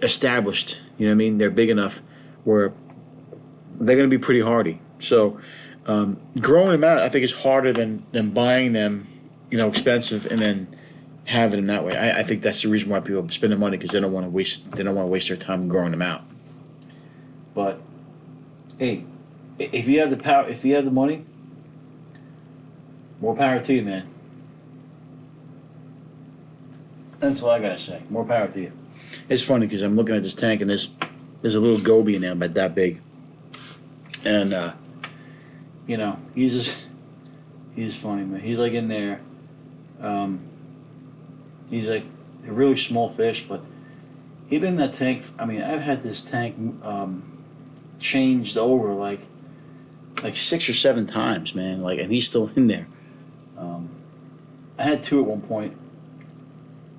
established. You know what I mean? They're big enough where they're gonna be pretty hardy. So growing them out, I think, is harder than buying them, expensive, and then having them that way. I think that's the reason why people spend the money, because they don't want to waste their time growing them out. But hey, if you have the power, if you have the money, more power to you, man. That's all I gotta say. More power to you. It's funny because I'm looking at this tank, and there's a little goby in there, about that big, and he's funny, man. He's like in there. He's like a really small fish, but he's been in that tank. I mean, I've had this tank changed over like 6 or 7 times, man. And he's still in there. I had 2 at one point,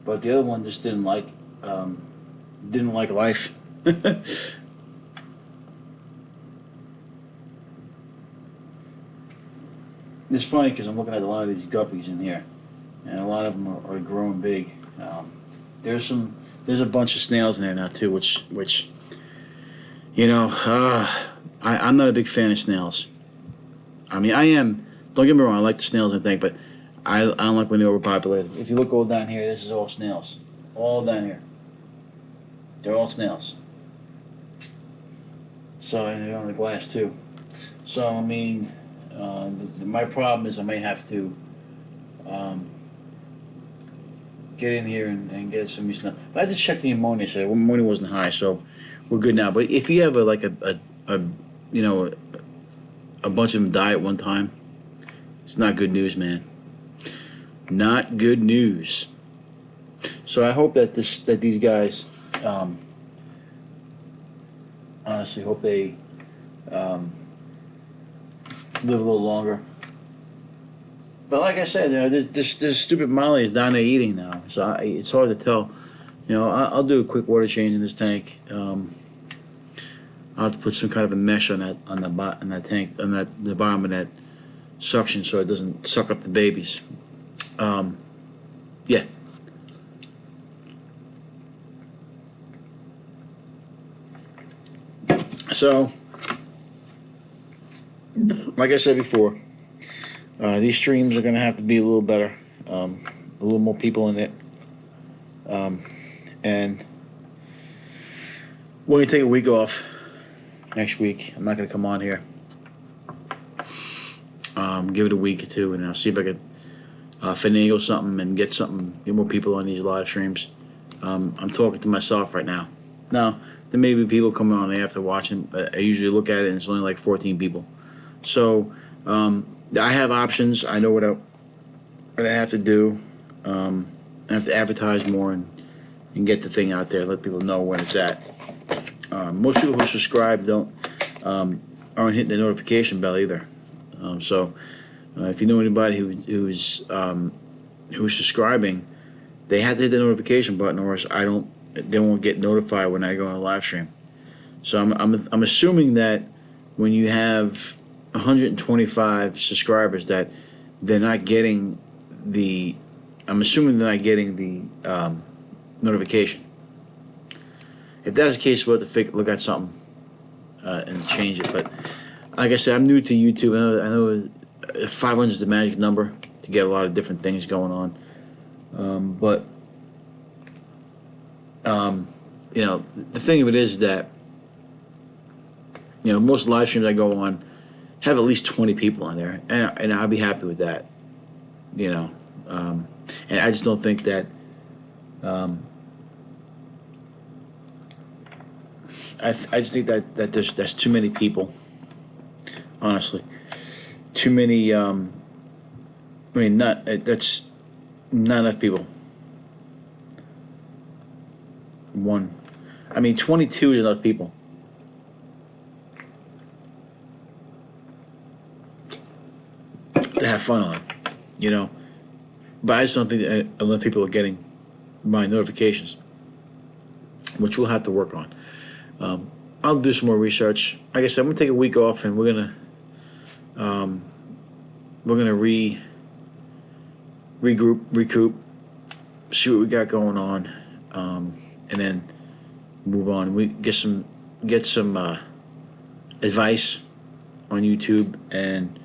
but the other one just didn't like life. It's funny because I'm looking at a lot of these guppies in here, and a lot of them are growing big. There's a bunch of snails in there now too, which I'm not a big fan of snails. I mean, I am. Don't get me wrong, I like the snails and things, but I don't like when they're overpopulated. If you look all down here, this is all snails. All down here. They're all snails. So, and they're on the glass too. So, I mean, my problem is I may have to get in here and get some of these snails. But I had to check the ammonia. So the ammonia wasn't high, so we're good now. But if you have a bunch of them die at one time, it's not good news, man. Not good news. So I hope that these guys, honestly, hope they live a little longer. But like I said, this stupid Molly is down there eating now, so it's hard to tell. I'll do a quick water change in this tank. I'll have to put some kind of a mesh on that tank, on the bottom of that suction, so it doesn't suck up the babies. Yeah. So, like I said before, these streams are going to have to be a little better, a little more people in it, and we're going to take a week off next week. I'm not going to come on here. Give it a week or two, and I'll see if I can finagle something and get more people on these live streams. I'm talking to myself right now. Now, there may be people coming on after watching, but I usually look at it and it's only like 14 people. So I have options. I know what I have to do. I have to advertise more and get the thing out there, let people know when it's at. Most people who subscribe aren't hitting the notification bell either. So if you know anybody who's subscribing, they have to hit the notification button, or else they won't get notified when I go on a live stream. So I'm assuming that when you have 125 subscribers, that they're not getting the. I'm assuming they're not getting the notification. If that's the case, we'll have to look at something and change it. But like I said, I'm new to YouTube. I know 500 is the magic number to get a lot of different things going on. But you know, the thing of it is that, you know, most live streams I go on have at least 20 people on there, and I'll be happy with that. You know, and I just don't think that. I just think that that's too many people. Honestly, too many. I mean, that's not enough people. 22 is enough people. To have fun on, you know. But I just don't think that enough people are getting my notifications, which we'll have to work on. I'll do some more research. Like I said, I'm gonna take a week off, and we're gonna recoup, see what we got going on, and then move on. We get some advice on YouTube and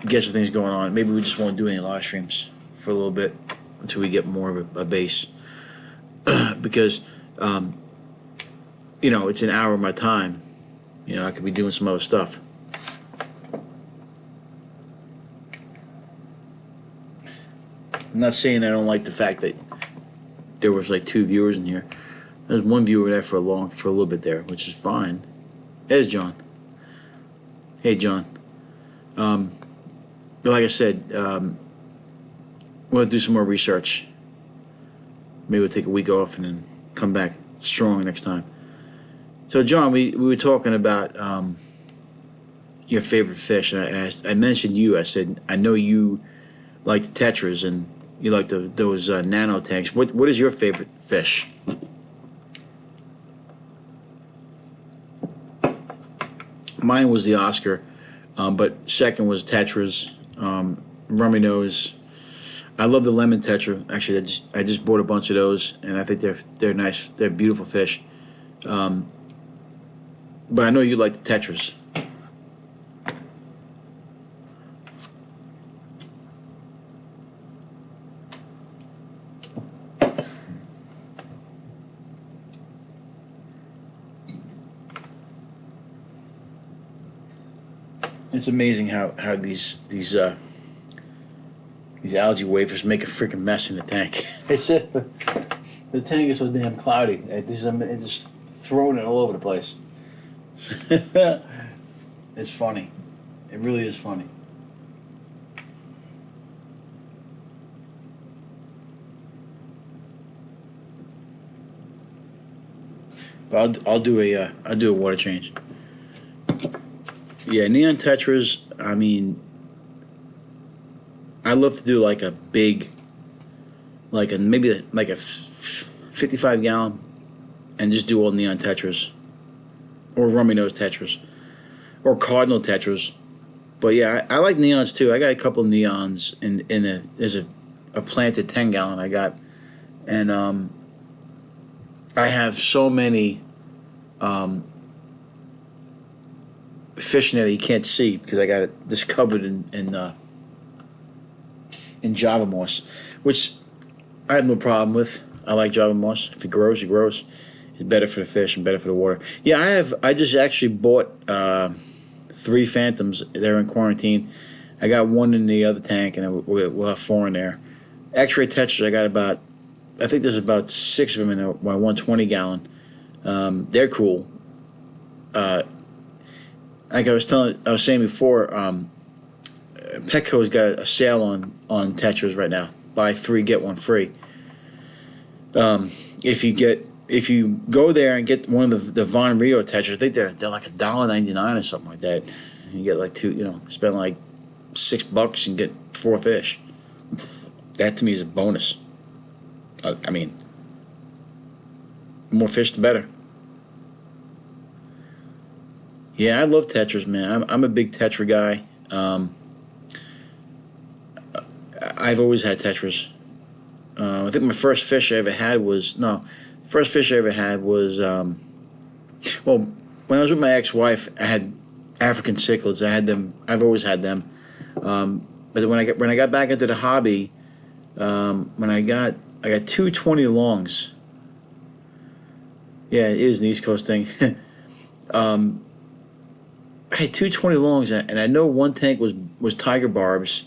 get some things going on. Maybe we just won't do any live streams for a little bit until we get more of a base, because you know, it's an hour of my time. You know, I could be doing some other stuff. I'm not saying I don't like the fact that there was like 2 viewers in here. There's one viewer there for a little bit there, which is fine. There's John. Hey, John. But like I said, we'll do some more research. Maybe we'll take a week off and then come back strong next time. So, John, we were talking about your favorite fish, and I mentioned you. I said, I know you like the Tetras and you like those nano tanks. What is your favorite fish? Mine was the Oscar, but second was Tetras, rummy nose. I love the lemon Tetra. Actually, I just bought a bunch of those, and I think they're nice. They're beautiful fish. But I know you like the Tetras. It's amazing how these algae wafers make a freaking mess in the tank. The tank is so damn cloudy. It's just throwing it all over the place. It's funny. It really is funny. But I'll do a water change. Yeah, neon tetras. I mean, I love to do like a big, maybe a 55 gallon, and just do all neon tetras, or rummy nose tetras, or cardinal tetras. But yeah, I like neons too. I got a couple of neons there's a planted 10 gallon I got, and I have so many fish in there that you can't see because I got it just covered in Java moss, which I have no problem with. I like Java moss. If it grows, it grows. It's better for the fish and better for the water. Yeah, I just actually bought 3 phantoms. They're in quarantine. I got one in the other tank, and we'll have 4 in there. X-ray Tetras, I got about, I think there's about 6 of them in my 120 gallon. They're cool. Like I was saying before, Petco's got a sale on Tetras right now. Buy 3 get 1 free. If you go there and get one of the Von Rio Tetras, I think they're like $1.99 or something like that. You get like 2, spend like $6 and get 4 fish. That to me is a bonus. I mean, more fish the better. Yeah, I love Tetras, man. I'm a big Tetra guy. I've always had Tetras. I think my first fish I ever had was well, when I was with my ex-wife, I had African cichlids. I had them. I've always had them. But when I got back into the hobby, I got 2 20 longs. Yeah, it is an East Coast thing. I had 2 20 longs, and I know one tank was tiger barbs,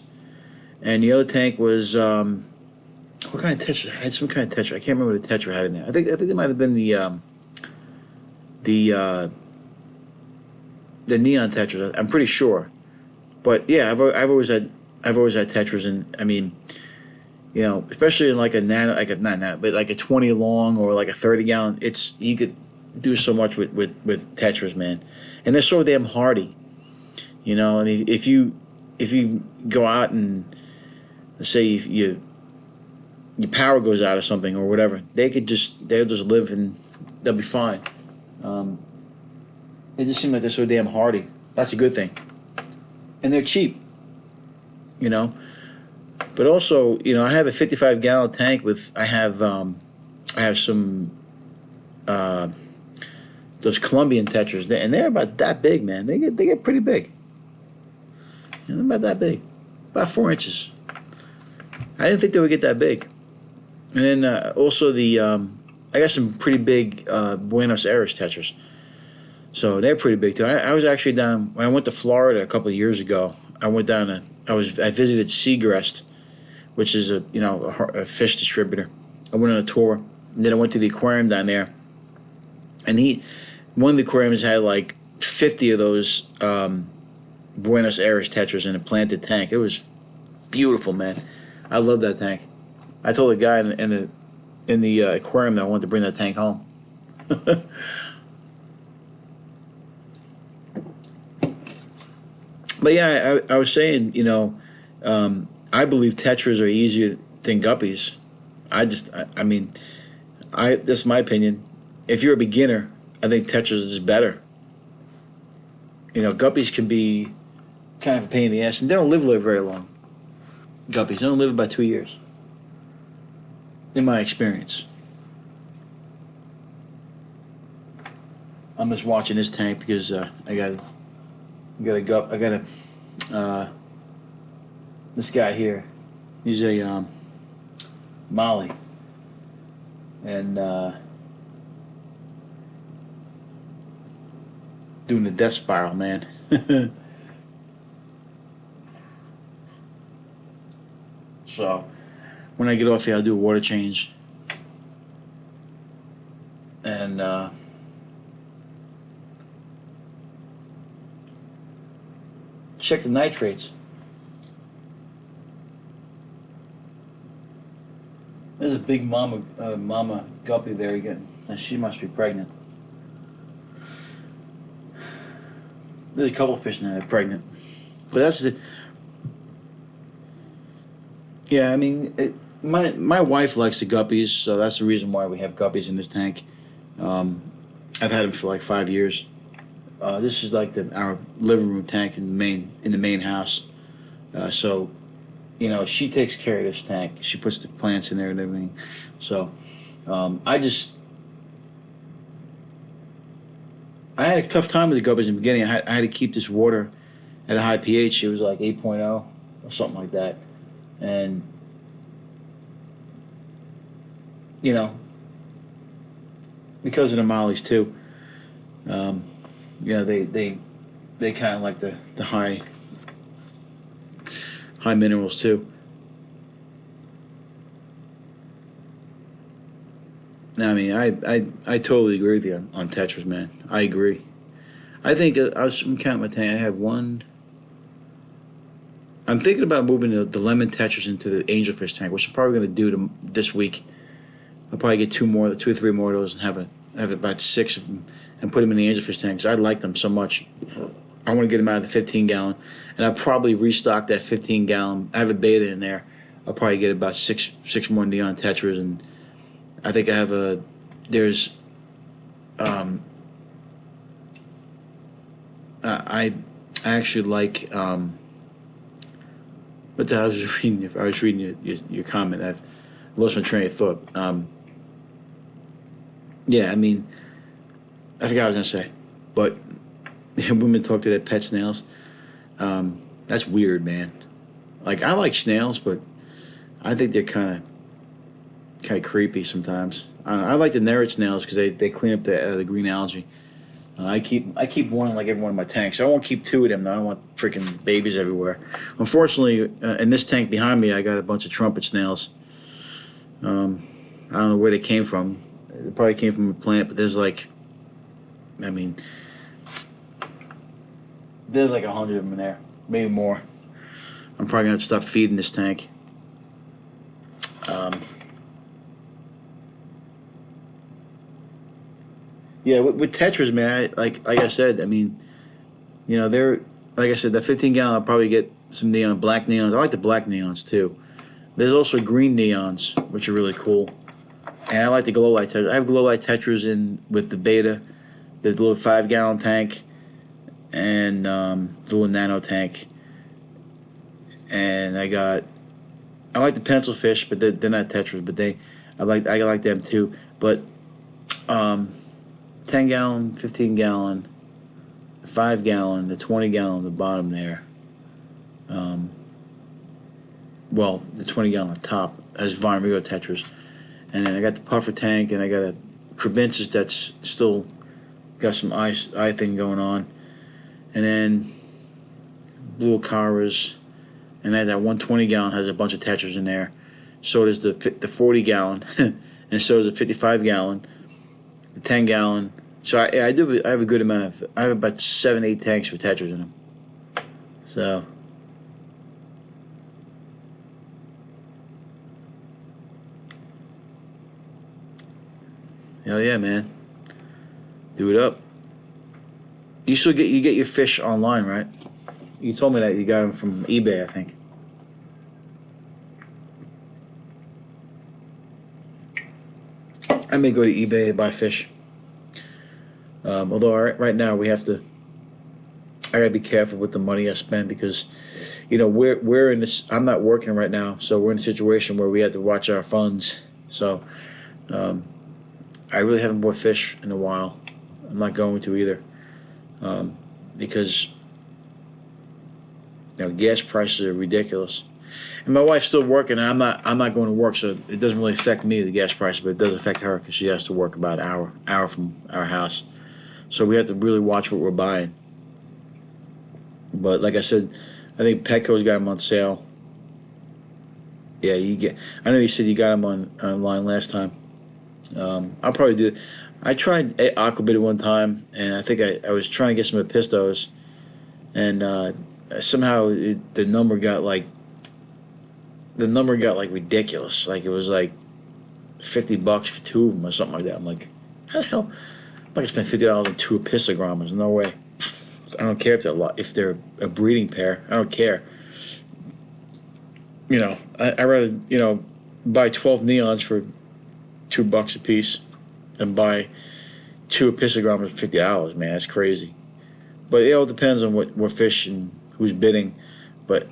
and the other tank was what kind of Tetra? I had some kind of Tetra. I can't remember what the Tetra had in there. I think it might have been the neon Tetras. I'm pretty sure, but yeah, I've always had Tetras, and I mean, especially in like a nano, not nano, but like a 20 long or like a 30 gallon. You could do so much with Tetras, man, and they're so damn hardy. I mean, if you go out and let's say your power goes out or something or whatever, they'll just live and they'll be fine. They just seem like they're so damn hardy. That's a good thing, and they're cheap. But also, I have a 55 gallon tank with I have some those Colombian Tetras, and they're about that big, man. They get pretty big. They're about that big, about 4 inches. I didn't think they would get that big. And then also I got some pretty big Buenos Aires Tetras, so they're pretty big too. I was actually down when I went to Florida a couple of years ago. I visited Seagrest, which is a fish distributor. I went on a tour, and then I went to the aquarium down there, and one of the aquariums had like 50 of those Buenos Aires Tetras in a planted tank. It was beautiful, man. I love that tank. I told the guy in the aquarium that I wanted to bring that tank home. But yeah, I was saying, I believe Tetras are easier than Guppies. I mean, this is my opinion. If you're a beginner, I think Tetras is better. Guppies can be kind of a pain in the ass, and they don't live very long. Guppies, they don't live about 2 years, in my experience. I'm just watching this tank because I got this guy here. He's a Mollie, and doing the death spiral, man. So when I get off here, I'll do a water change, and check the nitrates. There's a big mama guppy there again. She must be pregnant. There's a couple of fish now that are pregnant, but that's the. Yeah, I mean, my wife likes the guppies, so that's the reason why we have guppies in this tank. I've had them for like 5 years. This is like our living room tank in the main house. So, she takes care of this tank. She puts the plants in there and everything. So, I had a tough time with the guppies in the beginning. I had to keep this water at a high pH. It was like 8.0 or something like that. And, because of the mollies too, they kind of like the high high minerals too. I mean, I totally agree with you on Tetras, man. I agree. I think I'm counting my tank. I have one. I'm thinking about moving the lemon Tetras into the angelfish tank, which I'm probably going to do this week. I'll probably get two or three more of those and have about 6 of them and put them in the angelfish tank because I like them so much. I want to get them out of the 15 gallon, and I'll probably restock that 15 gallon. I have a beta in there. I'll probably get about six more neon Tetras, and I think I have there's I actually like what the hell I was reading. I was reading your comment. I've lost my train of thought. Yeah, I mean, I forgot what I was gonna say, but women talk to their pet snails. That's weird, man. Like I like snails, but I think they're kind of creepy sometimes. I like the Nitrate snails because they clean up the green algae. I keep one in like every one of my tanks. I won't keep 2 of them. I don't want freaking babies everywhere. Unfortunately, in this tank behind me, I got a bunch of trumpet snails. I don't know where they came from. They probably came from a plant, but there's like 100 of them in there, maybe more. I'm probably gonna have to stop feeding this tank. Yeah, with Tetras, man, like I said, I mean, they're like I said, the 15 gallon. I'll probably get some black neons. I like the black neons too. There's also green neons, which are really cool, and I like the glow light Tetras. I have glow light Tetras in with the beta, the little 5 gallon tank, and the little nano tank, and I like the pencil fish, but they're not Tetras, but I like them too, but 10 gallon, 15 gallon, 5 gallon, the 20 gallon at the bottom there. Well, the 20 gallon at the top has Von Rigo Tetras. And then I got the puffer tank, and I got a Crebensis that's still got some eye thing going on. And then blue Acaras. And then that 120 gallon has a bunch of Tetras in there. So does the 40 gallon. And so does the 55 gallon. The 10 gallon. So I have a good amount I have about 7-8 tanks with Tetras in them. So hell yeah, man. Do it up. You still get your fish online, right? You told me that you got them from eBay, I think. I may go to eBay and buy fish. Although right now I gotta be careful with the money I spend because, we're in this. I'm not working right now, so we're in a situation where we have to watch our funds. So, I really haven't bought fish in a while. I'm not going to either, because gas prices are ridiculous. And my wife's still working, and I'm not going to work, so it doesn't really affect me, the gas price, but it does affect her because she has to work about an hour from our house. So we have to really watch what we're buying. But like I said, I think Petco's got them on sale. Yeah, I know you said you got them online last time. I'll probably do it. I tried Aquabit one time, and I think I was trying to get some Epistos, and somehow the number got ridiculous. Like it was like $50 for 2 of them or something like that. I'm like, how the hell? I'm not gonna spend $50 on 2 episogrammers. No way. I don't care if they're a breeding pair. I don't care. I rather buy 12 neons for $2 a piece than buy 2 episogrammers for $50. Man, that's crazy. But it all depends on what fish and who's bidding. But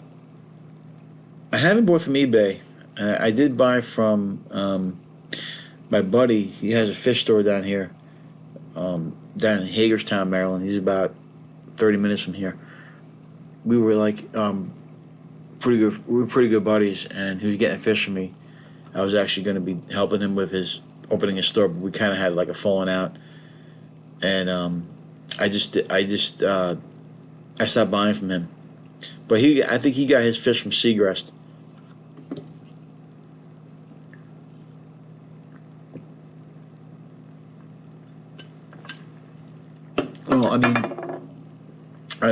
I haven't bought from eBay. I did buy from my buddy. He has a fish store down here, down in Hagerstown, Maryland. He's about 30 minutes from here. We were like pretty good. We were pretty good buddies, and he was getting fish from me. I was actually going to be helping him with his opening his store, but we kind of had like a falling out, and I stopped buying from him. But I think he got his fish from Seagrass. Oh, I mean,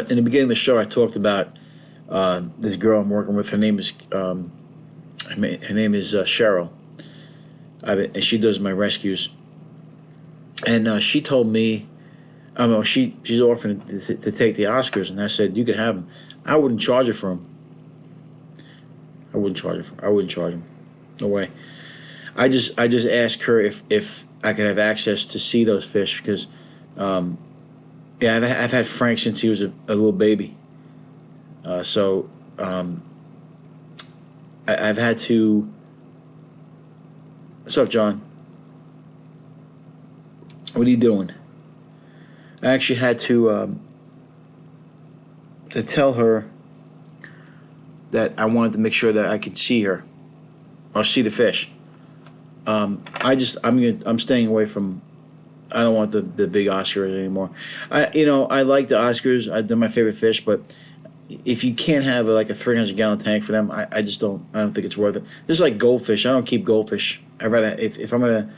in the beginning of the show, I talked about this girl I'm working with. Her name is Cheryl, and she does my rescues. And she told me, she's offering to take the Oscars, and I said you could have them. I wouldn't charge her for them. I wouldn't charge them. No way. I just asked her if I could have access to see those fish because, yeah, I've had Frank since he was a little baby. So I've had to. What's up, John? What are you doing? I actually had to tell her that I wanted to make sure that I could see her or see the fish. I'm staying away from. I don't want the big Oscars anymore. I like the Oscars. They're my favorite fish, but if you can't have like a 300-gallon tank for them, I just don't. I don't think it's worth it. Just like goldfish, I don't keep goldfish. I rather if I'm gonna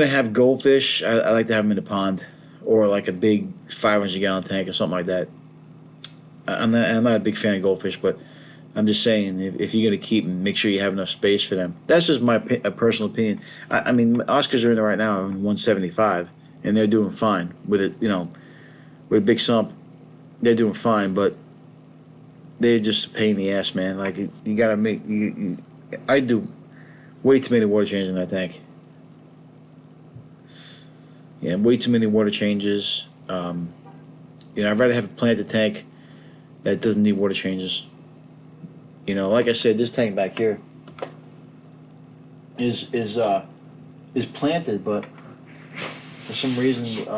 have goldfish, I like to have them in a pond or like a big 500-gallon tank or something like that. I'm not a big fan of goldfish, but I'm just saying if you're gonna keep them, make sure you have enough space for them. That's just my personal opinion. I mean, Oscars are in there right now in 175, and they're doing fine with it. With a big sump, they're doing fine, but they're just a pain in the ass, man. Like you gotta make I do way too many water changes in that tank. Yeah, way too many water changes. I'd rather have a planted tank that doesn't need water changes. Like I said, this tank back here is planted, but for some reason,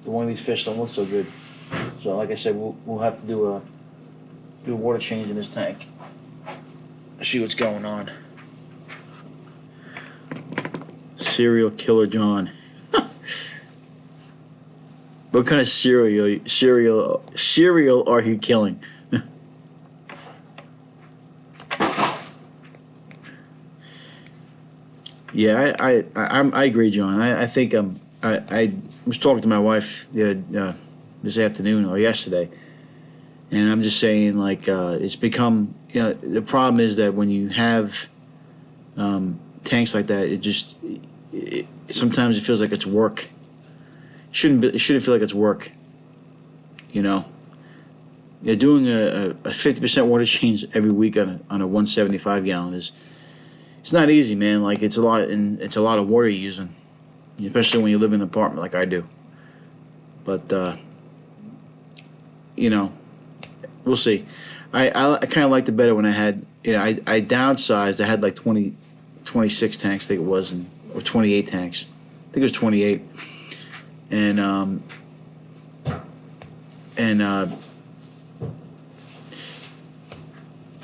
one of these fish don't look so good. So, like I said, we'll have to do a water change in this tank. See what's going on. Serial killer John. What kind of cereal are you killing? Yeah, I agree, John. I think I was talking to my wife this afternoon or yesterday, and I'm just saying like it's become the problem is that when you have tanks like that, sometimes it feels like it's work. It shouldn't feel like it's work. You're doing a 50% water change every week on a 175 gallon it's not easy, man. Like it's a lot of water you're using, especially when you live in an apartment like I do. But we'll see. I kind of liked it better when I had I downsized. I had like 26 tanks, I think it was, or 28 tanks. I think it was 28. And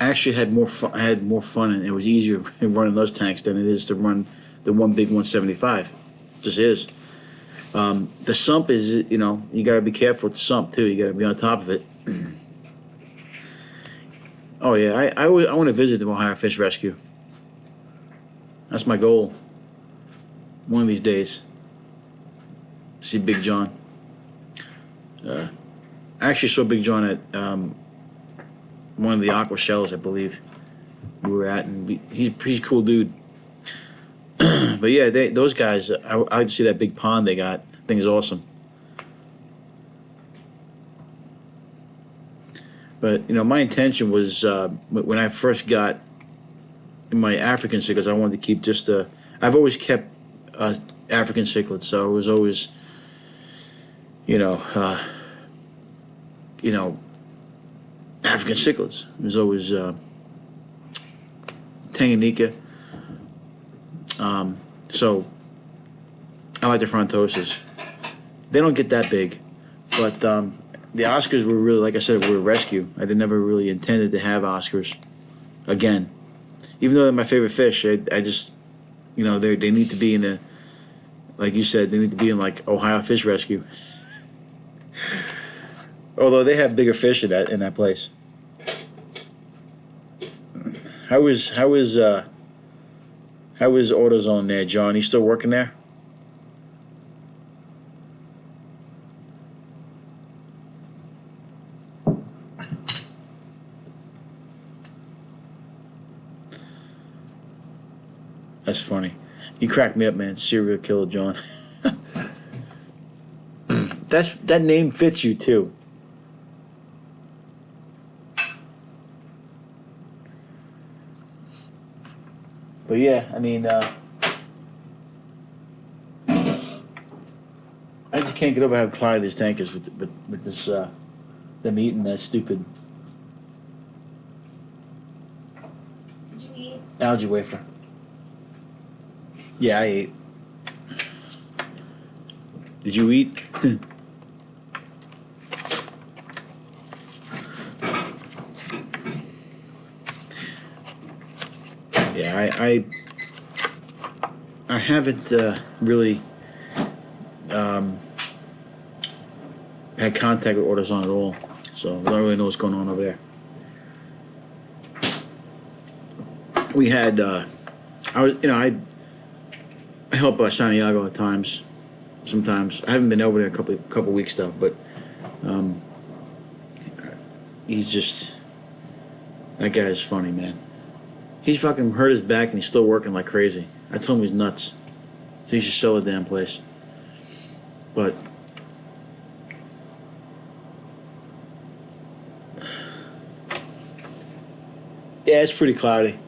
I actually had more fun. I had more fun, and it was easier running those tanks than it is to run the one big 175. It just is. The sump is, you got to be careful with the sump too. You got to be on top of it. Oh yeah, I want to visit the Ohio Fish Rescue. That's my goal. One of these days. See Big John. I actually saw Big John at one of the aqua shells, I believe we were at, and he's a pretty cool dude. But yeah, those guys, I like to see that big pond they got. I think it's awesome. But my intention was when I first got my African cichlids, I wanted to keep just I've always kept African cichlids, so it was always African cichlids. It was always Tanganyika. So I like the frontoses. They don't get that big, but the Oscars were really, like I said, were a rescue. I never really intended to have Oscars again, even though they're my favorite fish. I just, they need to be in a, like you said, they need to be in like Ohio Fish Rescue. Although they have bigger fish in that place. how is AutoZone there, John? You still working there? That's funny. You cracked me up, man. Serial killer, John. That name fits you too. But yeah, I mean, I just can't get over how cloudy this tank is with this them eating that stupid Did you eat? algae wafer. Yeah, I ate. Did you eat? Yeah, I haven't really had contact with AutoZone at all, so I don't really know what's going on over there. We had I help Santiago at times. Sometimes I haven't been over there a couple weeks though, but he's just, that guy is funny, man. He's fucking hurt his back and he's still working like crazy. I told him he's nuts. So he should sell the damn place. But yeah, it's pretty cloudy.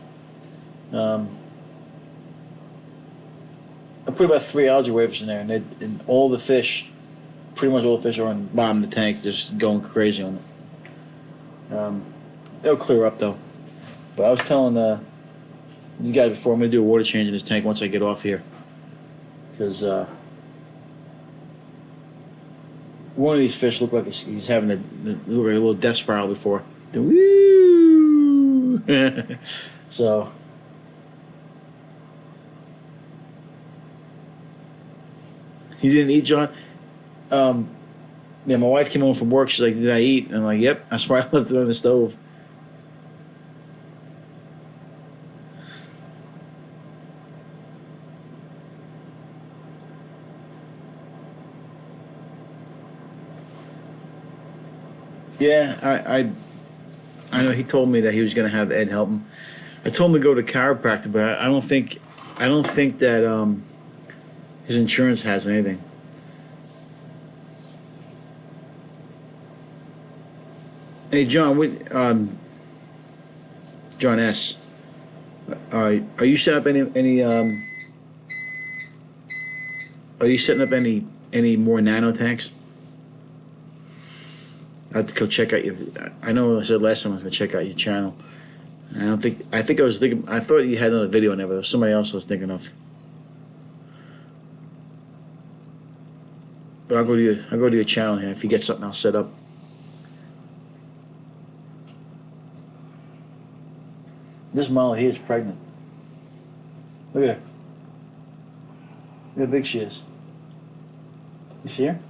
I put about 3 algae wafers in there, and all the fish, pretty much all the fish are on the bottom of the tank, just going crazy on it. They'll clear up though. But I was telling these guys before, I'm going to do a water change in this tank once I get off here. Because one of these fish looked like he's having a little death spiral before. Woo! So he didn't eat, John. Yeah, my wife came home from work. She's like, "Did I eat?" And I'm like, "Yep." That's why I left it on the stove. Yeah, I know he told me that he was going to have Ed help him. I told him to go to chiropractor, but I don't think that his insurance has anything. Hey, John, John S. Are you setting up any Are you setting up any more nano tanks? I have to go check out your. I know I said last time I was going to check out your channel. I think I was thinking. I thought you had another video on there, but there was somebody else I was thinking of. But I'll go to your channel here. If you get something else set up. This Molly here is pregnant. Look at her. Look how big she is. You see her,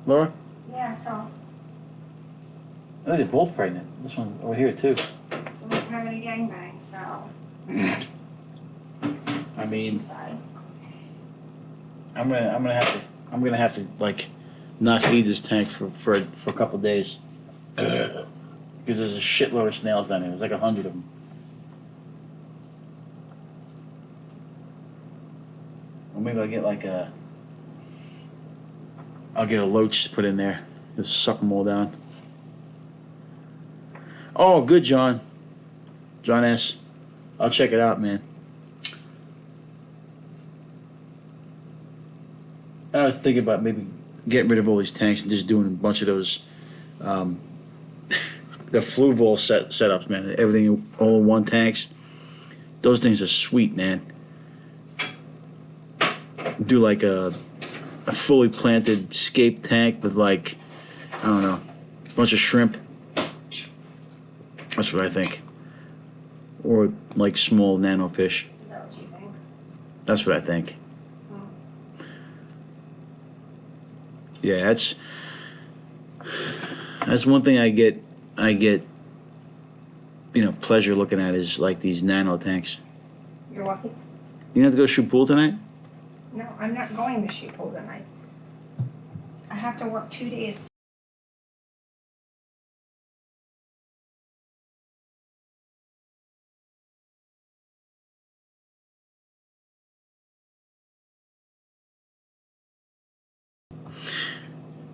Laura? Yeah, I saw. I think they're both pregnant. This one over here too. We don't have any gangbangs, so. I mean, I'm gonna have to like not feed this tank for a couple of days because there's a shitload of snails down there. There's like 100 of them. Or maybe I'll get a loach to put in there. Just suck them all down. Oh, good, John. John S. I'll check it out, man. I was thinking about maybe getting rid of all these tanks and just doing a bunch of those, the fluval setups, man. Everything all in one tanks. Those things are sweet, man. Do like a fully planted scape tank with like, I don't know, a bunch of shrimp. That's what I think. Or like small nano fish. Is that what you think? That's what I think. Yeah, that's one thing I get pleasure looking at is like these nano tanks. You're welcome. You have to go shoot pool tonight? No, I'm not going to shoot pool tonight. I have to work 2 days.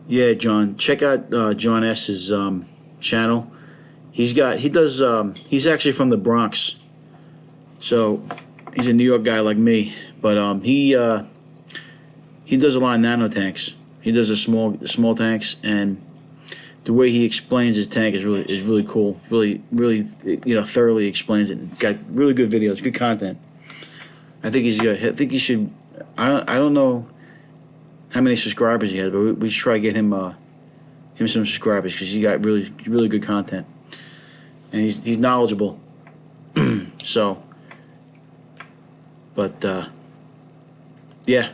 Yeah, John. Check out John S.'s channel. He's actually from the Bronx, so he's a New York guy like me. But he does a lot of nano tanks. He does a small tanks, and the way he explains his tank is really cool. Really thoroughly explains it. Got really good videos, good content. I think he's good. I think he should. I don't know how many subscribers he has, but we should try to get him some subscribers because he got really good content, and he's knowledgeable. So, but yeah.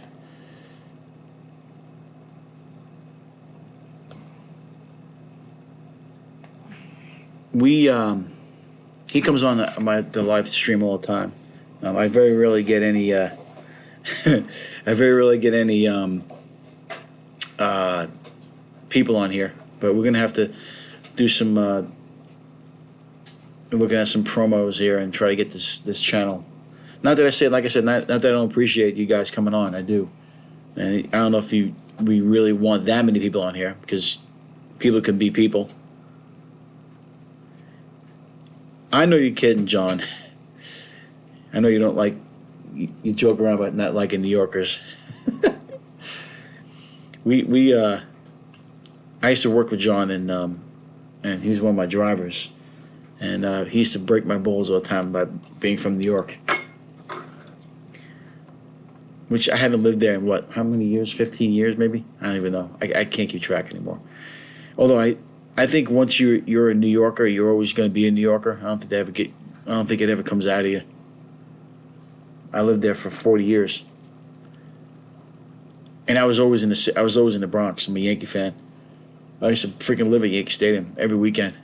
He comes on the live stream all the time. I very rarely get any people on here, but we're gonna have to do some looking at some promos here and try to get this channel. Not that I say, like I said, not that I don't appreciate you guys coming on. I do, and I don't know if we really want that many people on here because people can be people. I know you're kidding, John. I know you don't like, you joke around about not liking New Yorkers. I used to work with John, and he was one of my drivers, and he used to break my balls all the time by being from New York, which I haven't lived there in how many years? 15 years maybe? I don't even know. I can't keep track anymore. Although I think once you're a New Yorker, you're always going to be a New Yorker. I don't think it ever comes out of you. I lived there for 40 years, and I was always in the Bronx. I'm a Yankee fan. I used to freaking live at Yankee Stadium every weekend.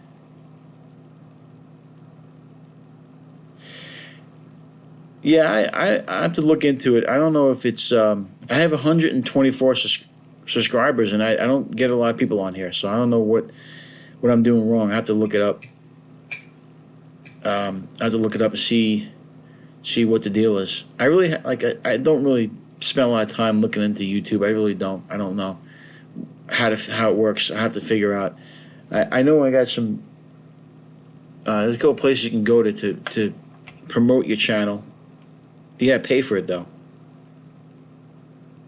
Yeah, I have to look into it. I don't know if it's. I have 124 subscribers, and I don't get a lot of people on here, so I don't know what I'm doing wrong. I have to look it up. I have to look it up and see what the deal is. I really I don't really spend a lot of time looking into YouTube. I really don't. I don't know how it works. I have to figure out. I know I got some. There's a couple places you can go to promote your channel. You gotta pay for it though.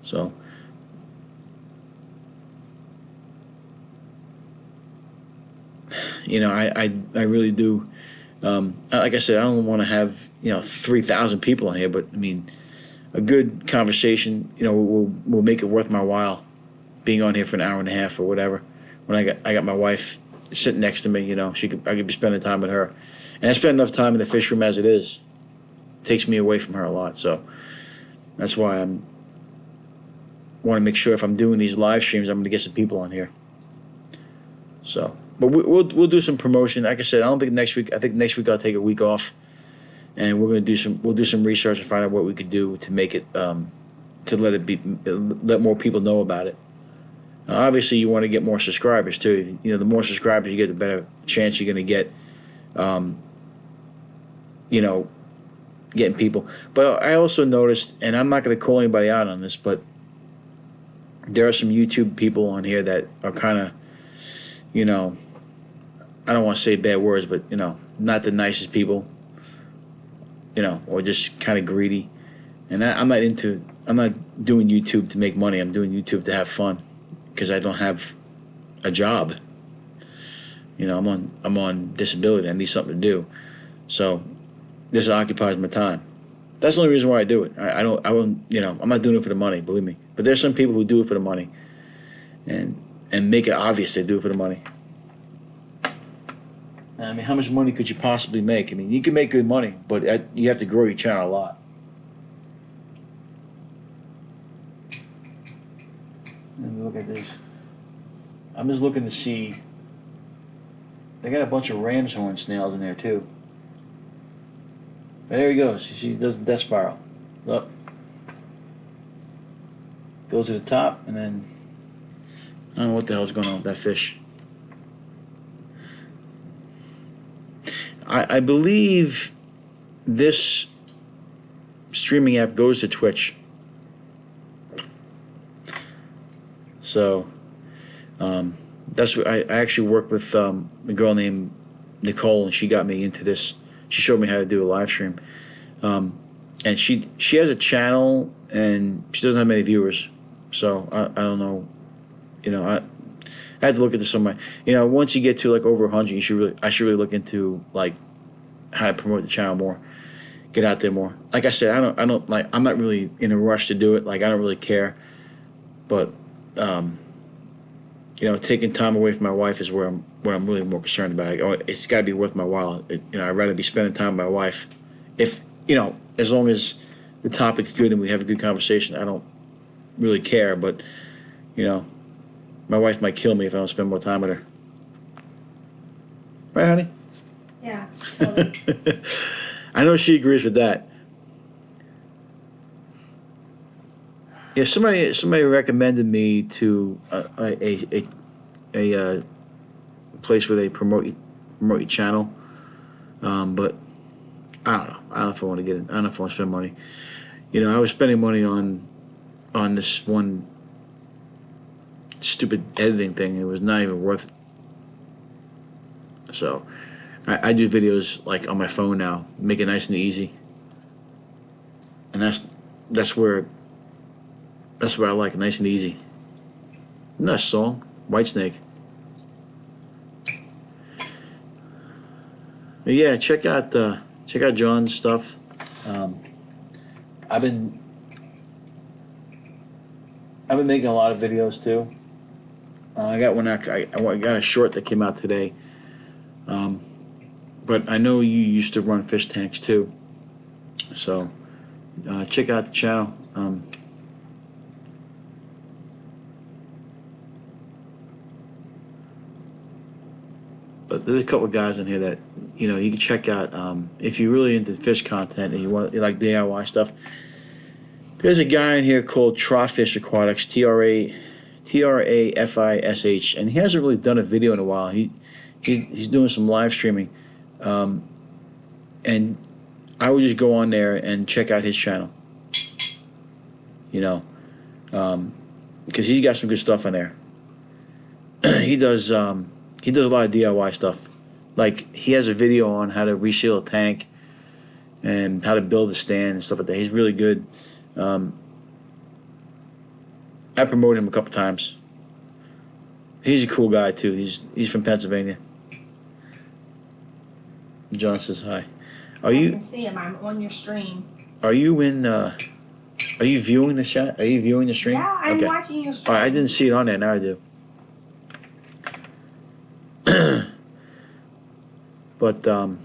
So. I really do. Like I said, I don't want to have 3,000 people on here, but I mean, a good conversation, will make it worth my while, being on here for an hour and a half or whatever. When I got my wife sitting next to me, I could be spending time with her, and I spend enough time in the fish room as it is. It takes me away from her a lot, so that's why want to make sure if I'm doing these live streams, I'm going to get some people on here. So. But we'll do some promotion. Like I said, I don't think next week. I think next week I'll take a week off, and we'll do some research and find out what we could do to make it to let more people know about it. Obviously, you want to get more subscribers too. The more subscribers you get, the better chance you're going to get. Getting people. But I also noticed, and I'm not going to call anybody out on this, but there are some YouTube people on here that are kind of, I don't want to say bad words, but not the nicest people, or just kind of greedy. And I'm not doing YouTube to make money. I'm doing YouTube to have fun because I don't have a job. I'm on disability. I need something to do, so this occupies my time. That's the only reason why I do it. I'm not doing it for the money, believe me. But there's some people who do it for the money, and make it obvious they do it for the money. I mean, how much money could you possibly make? I mean, you can make good money, but you have to grow your channel a lot. Let me look at this. I'm just looking to see. They got a bunch of ram's horn snails in there too. There he goes. She does the death spiral. Up. Goes to the top, and then I don't know what the hell's going on with that fish. I believe this streaming app goes to Twitch. So that's what I actually worked with a girl named Nicole, and she got me into this. She showed me how to do a live stream, and she has a channel, and she doesn't have many viewers. So I don't know, I have to look into some of my, once you get to like over 100, I should really look into like how to promote the channel more, get out there more. Like I said, I'm not really in a rush to do it. Like I don't really care, but taking time away from my wife is where I'm really more concerned about. It's got to be worth my while. I'd rather be spending time with my wife, if as long as the topic's good and we have a good conversation. I don't really care, but my wife might kill me if I don't spend more time with her. Right, honey? Yeah, totally. I know she agrees with that. Yeah, somebody recommended me to a place where they promote your channel, but I don't know. I don't know if I want to get it. I don't know if I want to spend money. I was spending money on this one stupid editing thing. It was not even worth it. So I do videos like on my phone now, make it nice and easy, and that's where I like it, nice and easy. Isn't that a song? Whitesnake. But yeah, check out John's stuff. I've been making a lot of videos too. I got one. I got a short that came out today. But I know you used to run fish tanks too, so check out the channel. But there's a couple of guys in here that you can check out if you're really into fish content and you like DIY stuff. There's a guy in here called Trot Aquatics, Trafish, and he hasn't really done a video in a while. He's doing some live streaming, and I would just go on there and check out his channel. Because he's got some good stuff on there. He does a lot of DIY stuff. Like he has a video on how to reseal a tank and how to build a stand and stuff like that. He's really good. I promoted him a couple times. He's a cool guy too. He's from Pennsylvania. John says hi. I can see him. I'm on your stream. Are you in? Are you viewing the chat? Are you viewing the stream? Yeah, I'm watching your stream. All right, I didn't see it on there. Now I do. But a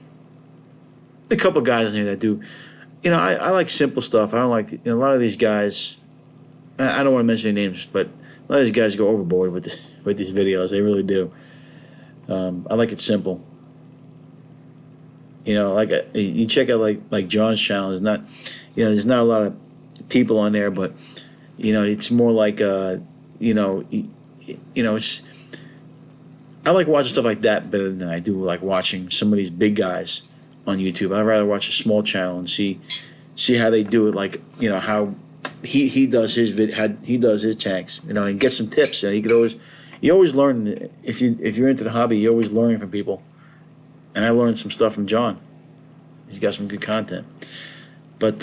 couple guys in here that do. I like simple stuff. I don't like a lot of these guys. I don't want to mention any names, but a lot of these guys go overboard with these videos. They really do. I like it simple. Like you check out like John's channel. There's not, there's not a lot of people on there, but it's more like it's. I like watching stuff like that better than I do like watching some of these big guys on YouTube. I'd rather watch a small channel and see how they do it. Like how he does his he does his tanks. And get some tips. You always learn if you're into the hobby. You're always learning from people. And I learned some stuff from John. He's got some good content. But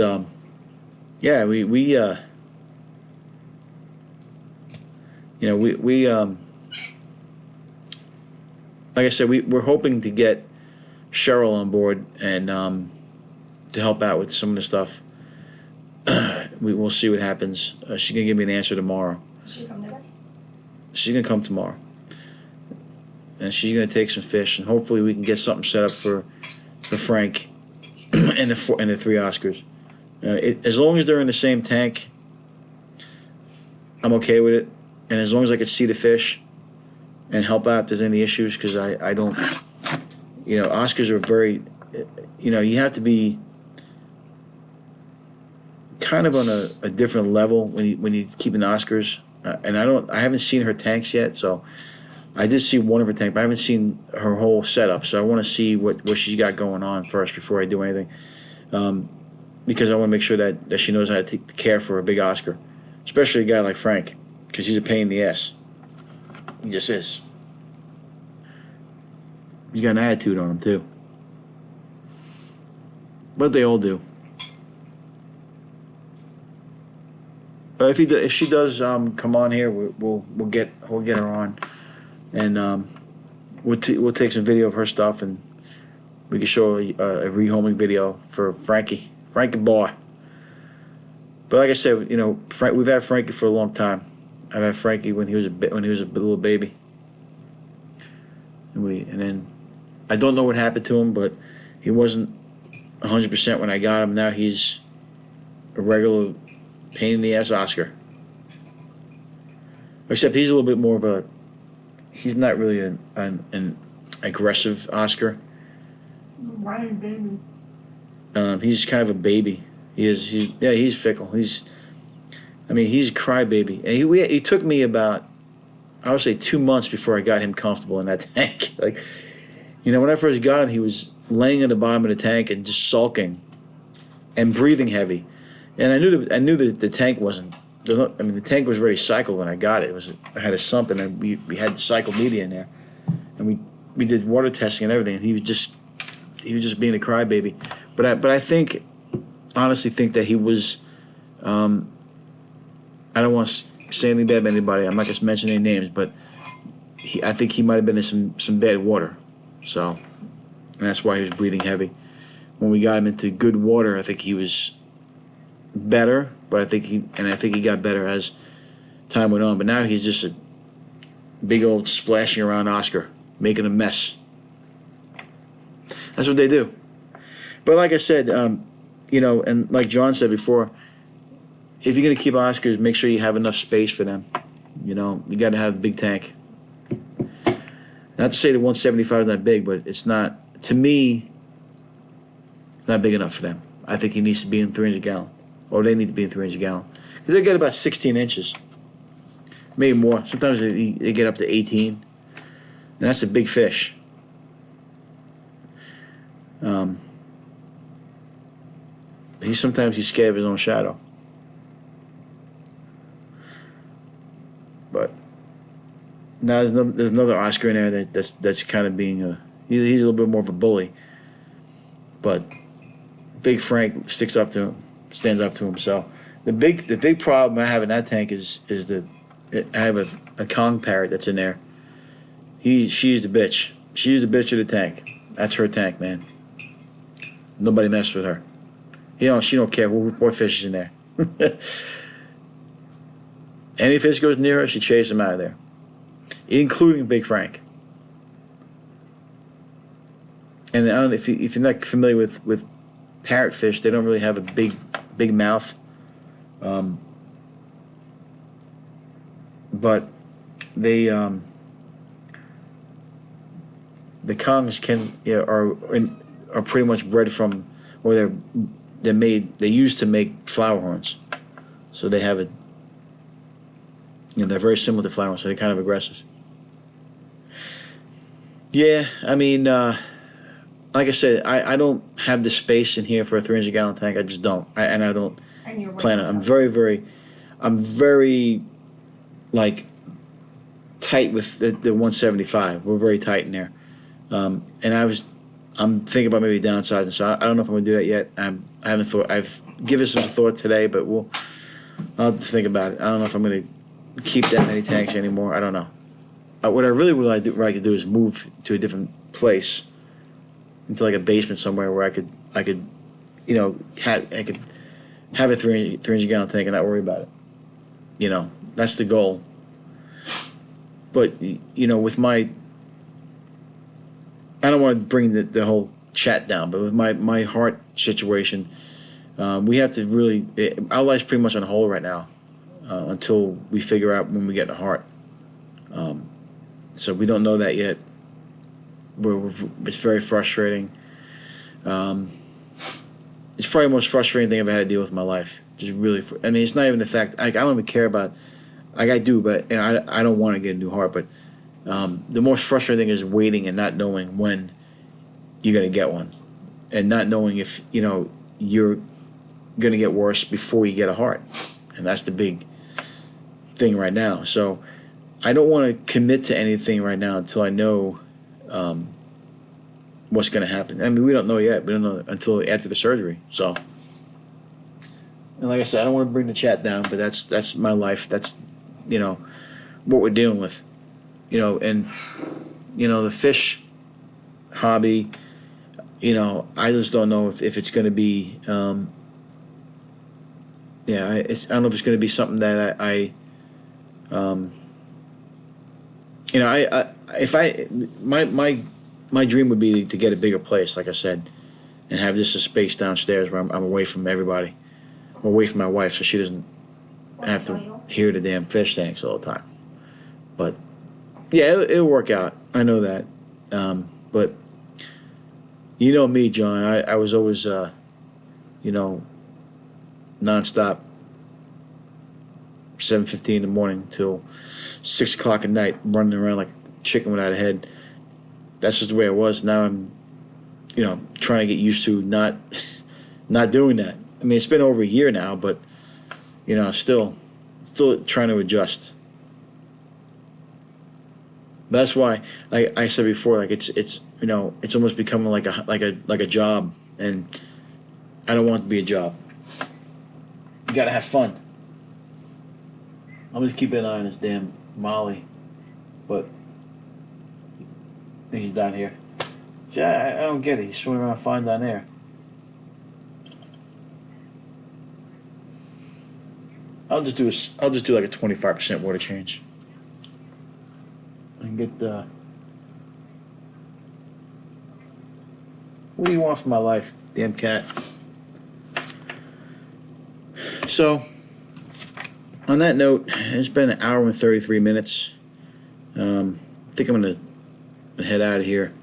yeah, we like I said, we're hoping to get Cheryl on board and to help out with some of the stuff. We'll see what happens. She's gonna give me an answer tomorrow. Does she come today? She's gonna come tomorrow, and she's gonna take some fish, and hopefully we can get something set up for Frank and the three Oscars. As long as they're in the same tank, I'm okay with it, and as long as I can see the fish and help out if there's any issues, because I don't, Oscars are very, you have to be kind of on a different level when you keep in Oscars. And I haven't seen her tanks yet, so I did see one of her tanks, but I haven't seen her whole setup. So I want to see what she's got going on first before I do anything, because I want to make sure that she knows how to take care for a big Oscar, especially a guy like Frank, because he's a pain in the ass. He just is. He's got an attitude on him too, but they all do. But if she does come on here, we'll get her on, and we'll take some video of her stuff, and we can show a rehoming video for Frankie boy. But like I said, we've had Frankie for a long time. I've had Frankie when he was a little baby, and then I don't know what happened to him, but he wasn't 100% when I got him. Now he's a regular pain in the ass Oscar. Except he's a little bit more of he's not really an aggressive Oscar. Why baby? He's kind of a baby. He's fickle. He's a crybaby. And he took me about, I would say, 2 months before I got him comfortable in that tank. Like, when I first got him, he was laying in the bottom of the tank and just sulking and breathing heavy. And I knew that the tank wasn't. The tank was already cycled when I got it. I had a sump, and we had the cycled media in there, and we did water testing and everything. And he was just being a crybaby. But I honestly think that he was. I don't want to say anything bad about anybody. I'm not going to mention any names, but I think he might have been in some bad water, so that's why he was breathing heavy. When we got him into good water, I think he was better, but I think he got better as time went on. But now he's just a big old splashing around Oscar, making a mess. That's what they do. But like I said, and like John said before, if you're going to keep Oscars, make sure you have enough space for them. You got to have a big tank. Not to say the 175 is not big, but it's not, to me, it's not big enough for them. I think he needs to be in 300 gallon. Or they need to be in 300 gallon. Because they get about 16 inches. Maybe more. Sometimes they get up to 18. And that's a big fish. Sometimes he's scared of his own shadow. But now there's another Oscar in there that's kind of being he's a little bit more of a bully. But Big Frank stands up to him. So the big problem I have in that tank is I have a Kong parrot that's in there. She's the bitch. She's the bitch of the tank. That's her tank, man. Nobody mess with her. She don't care what fish is in there. Any fish goes near her, she chases him out of there, including Big Frank. And I don't know if you're not familiar with parrotfish, they don't really have a big mouth, but they the Kongs are pretty much bred from, or they used to make flower horns, so they have they're very similar to flower horns, so they're kind of aggressive. Yeah, like I said, I don't have the space in here for a 300 gallon tank. I just don't. I don't plan on. I'm very like tight with the 175. We're very tight in there. And I'm thinking about maybe downsizing. So I don't know if I'm gonna do that yet. I haven't thought. I've given some thought today, but I'll have to think about it. I don't know if I'm gonna keep that many tanks anymore. I don't know. What I really would like to do is move to a different place, into like a basement somewhere where I could have a 300 gallon tank and not worry about it. That's the goal. But with my, I don't want to bring the whole chat down, but with my heart situation, we have to really, our life's pretty much on hold right now until we figure out when we get the heart. So we don't know that yet. It's very frustrating. It's it's probably the most frustrating thing I've had to deal with in my life. Just really, I mean, it's not even the fact. I don't even care about. Like I do, but I don't want to get a new heart. But the most frustrating thing is waiting and not knowing when you're gonna get one, and not knowing if you're gonna get worse before you get a heart, and that's the big thing right now. So I don't want to commit to anything right now until I know what's going to happen. I mean, we don't know yet. We don't know until after the surgery. So, and like I said, I don't want to bring the chat down, but that's my life. That's what we're dealing with. And the fish hobby. I just don't know if it's going to be. I don't know if it's going to be something that my dream would be to get a bigger place, like I said, and have just a space downstairs where I'm away from everybody, or away from my wife, so she doesn't have to hear the damn fish tanks all the time. But yeah, it'll work out. I know that. But you know me, John. I was always nonstop, 7:15 in the morning till 6 o'clock at night, running around like a chicken without a head. That's just the way it was. Now I'm, trying to get used to not doing that. I mean, it's been over a year now, but still trying to adjust. But that's why, like I said before, like it's almost becoming like a job, and I don't want it to be a job. You gotta have fun. I'm just keeping an eye on this damn Molly, but I think he's down here. See, I don't get it. He's swimming around fine down there. I'll just do like a 25% water change. I can get the. What do you want from my life, damn cat? So, on that note, it's been an hour and 33 minutes. I think I'm going to head out of here.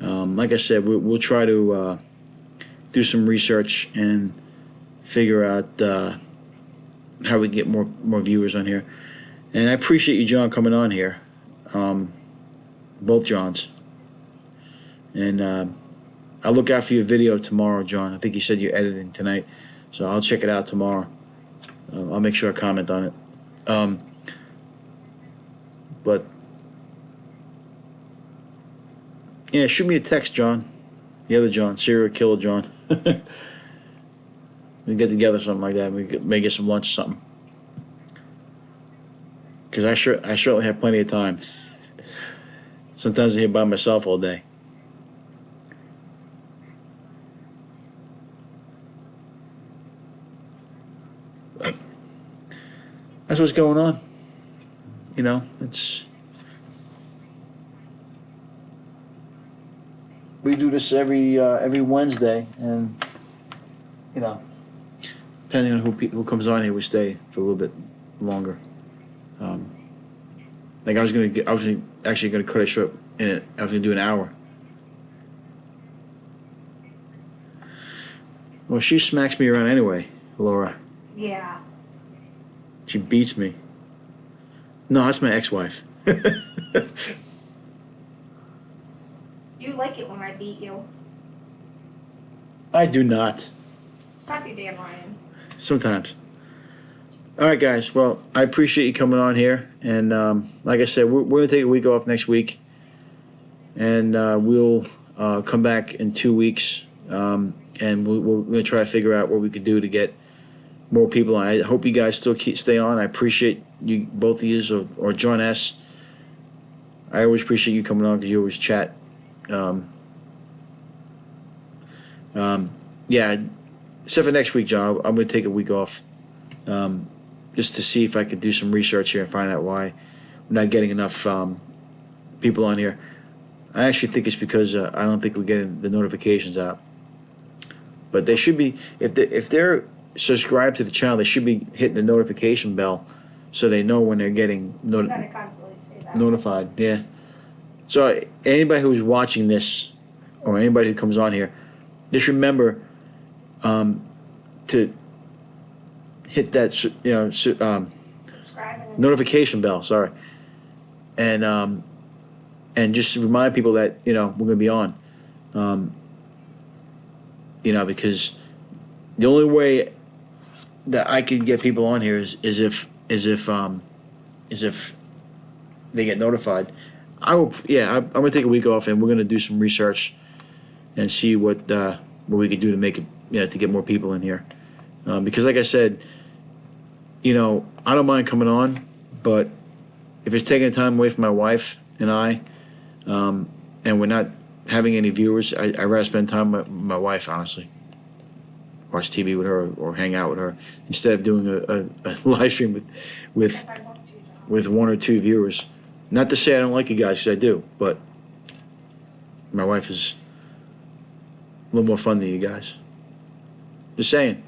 Like I said, we'll try to do some research and figure out how we can get more viewers on here. And I appreciate you, John, coming on here. Both Johns. And I'll look out for your video tomorrow, John. I think you said you're editing tonight. So I'll check it out tomorrow. I'll make sure I comment on it. But yeah, shoot me a text, John. The other John, serial killer John. We get together, something like that. We may get some lunch or something. Because I certainly have plenty of time. Sometimes I'm here by myself all day. But that's what's going on. We do this every Wednesday, and depending on who comes on here, we stay for a little bit longer. Like I was actually gonna cut it short. I was gonna do an hour. Well, she smacks me around anyway, Laura. Yeah. She beats me. No, that's my ex-wife. You like it when I beat you. I do not. Stop your damn lying. Sometimes. All right, guys. Well, I appreciate you coming on here. And like I said, we're going to take a week off next week. And we'll come back in 2 weeks. And we're going to try to figure out what we could do to get more people on. I hope you guys still stay on. I appreciate you, both of you, or John S. I always appreciate you coming on because you always chat. Yeah, except for next week, John. I'm going to take a week off just to see if I could do some research here and find out why we're not getting enough people on here. I actually think it's because I don't think we're getting the notifications out. But they should be, if they're subscribed to the channel, they should be hitting the notification bell so they know when they're getting notified. Yeah. So anybody who's watching this, or anybody who comes on here, just remember, to hit that Subscribe and notification bell. Sorry, and just remind people that we're going to be on. Because the only way that I can get people on here is if they get notified. I'm going to take a week off, and we're going to do some research and see what we could do to make it, to get more people in here. Because like I said, I don't mind coming on, but if it's taking time away from my wife and I, and we're not having any viewers, I'd rather spend time with my wife, honestly. Watch TV with her or hang out with her instead of doing a live stream with 1 or 2 viewers. Not to say I don't like you guys, because I do, but my wife is a little more fun than you guys. Just saying.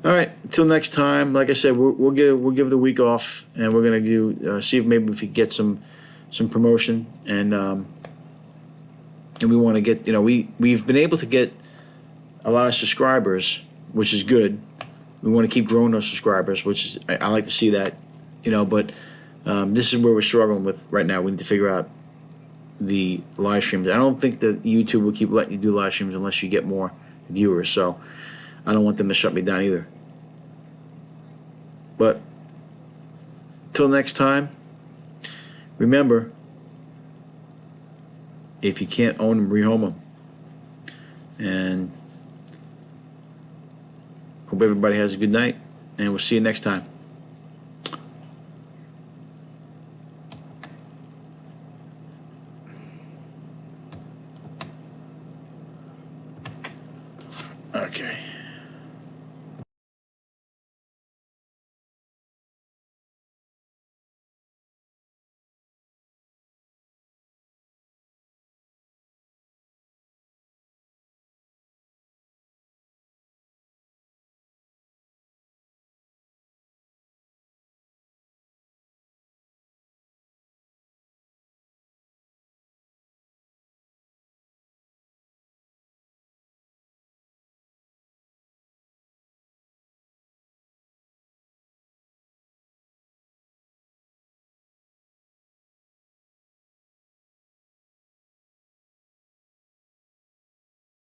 All right, until next time. Like I said, we'll give it a week off, and we're gonna do see if maybe if we get some promotion, and we want to get we've been able to get a lot of subscribers, which is good. We want to keep growing those subscribers, which is I like to see that, but this is where we're struggling with right now. We need to figure out the live streams. I don't think that YouTube will keep letting you do live streams unless you get more viewers. So I don't want them to shut me down either. But till next time, remember, if you can't own them, rehome them. And hope everybody has a good night, and we'll see you next time. Okay.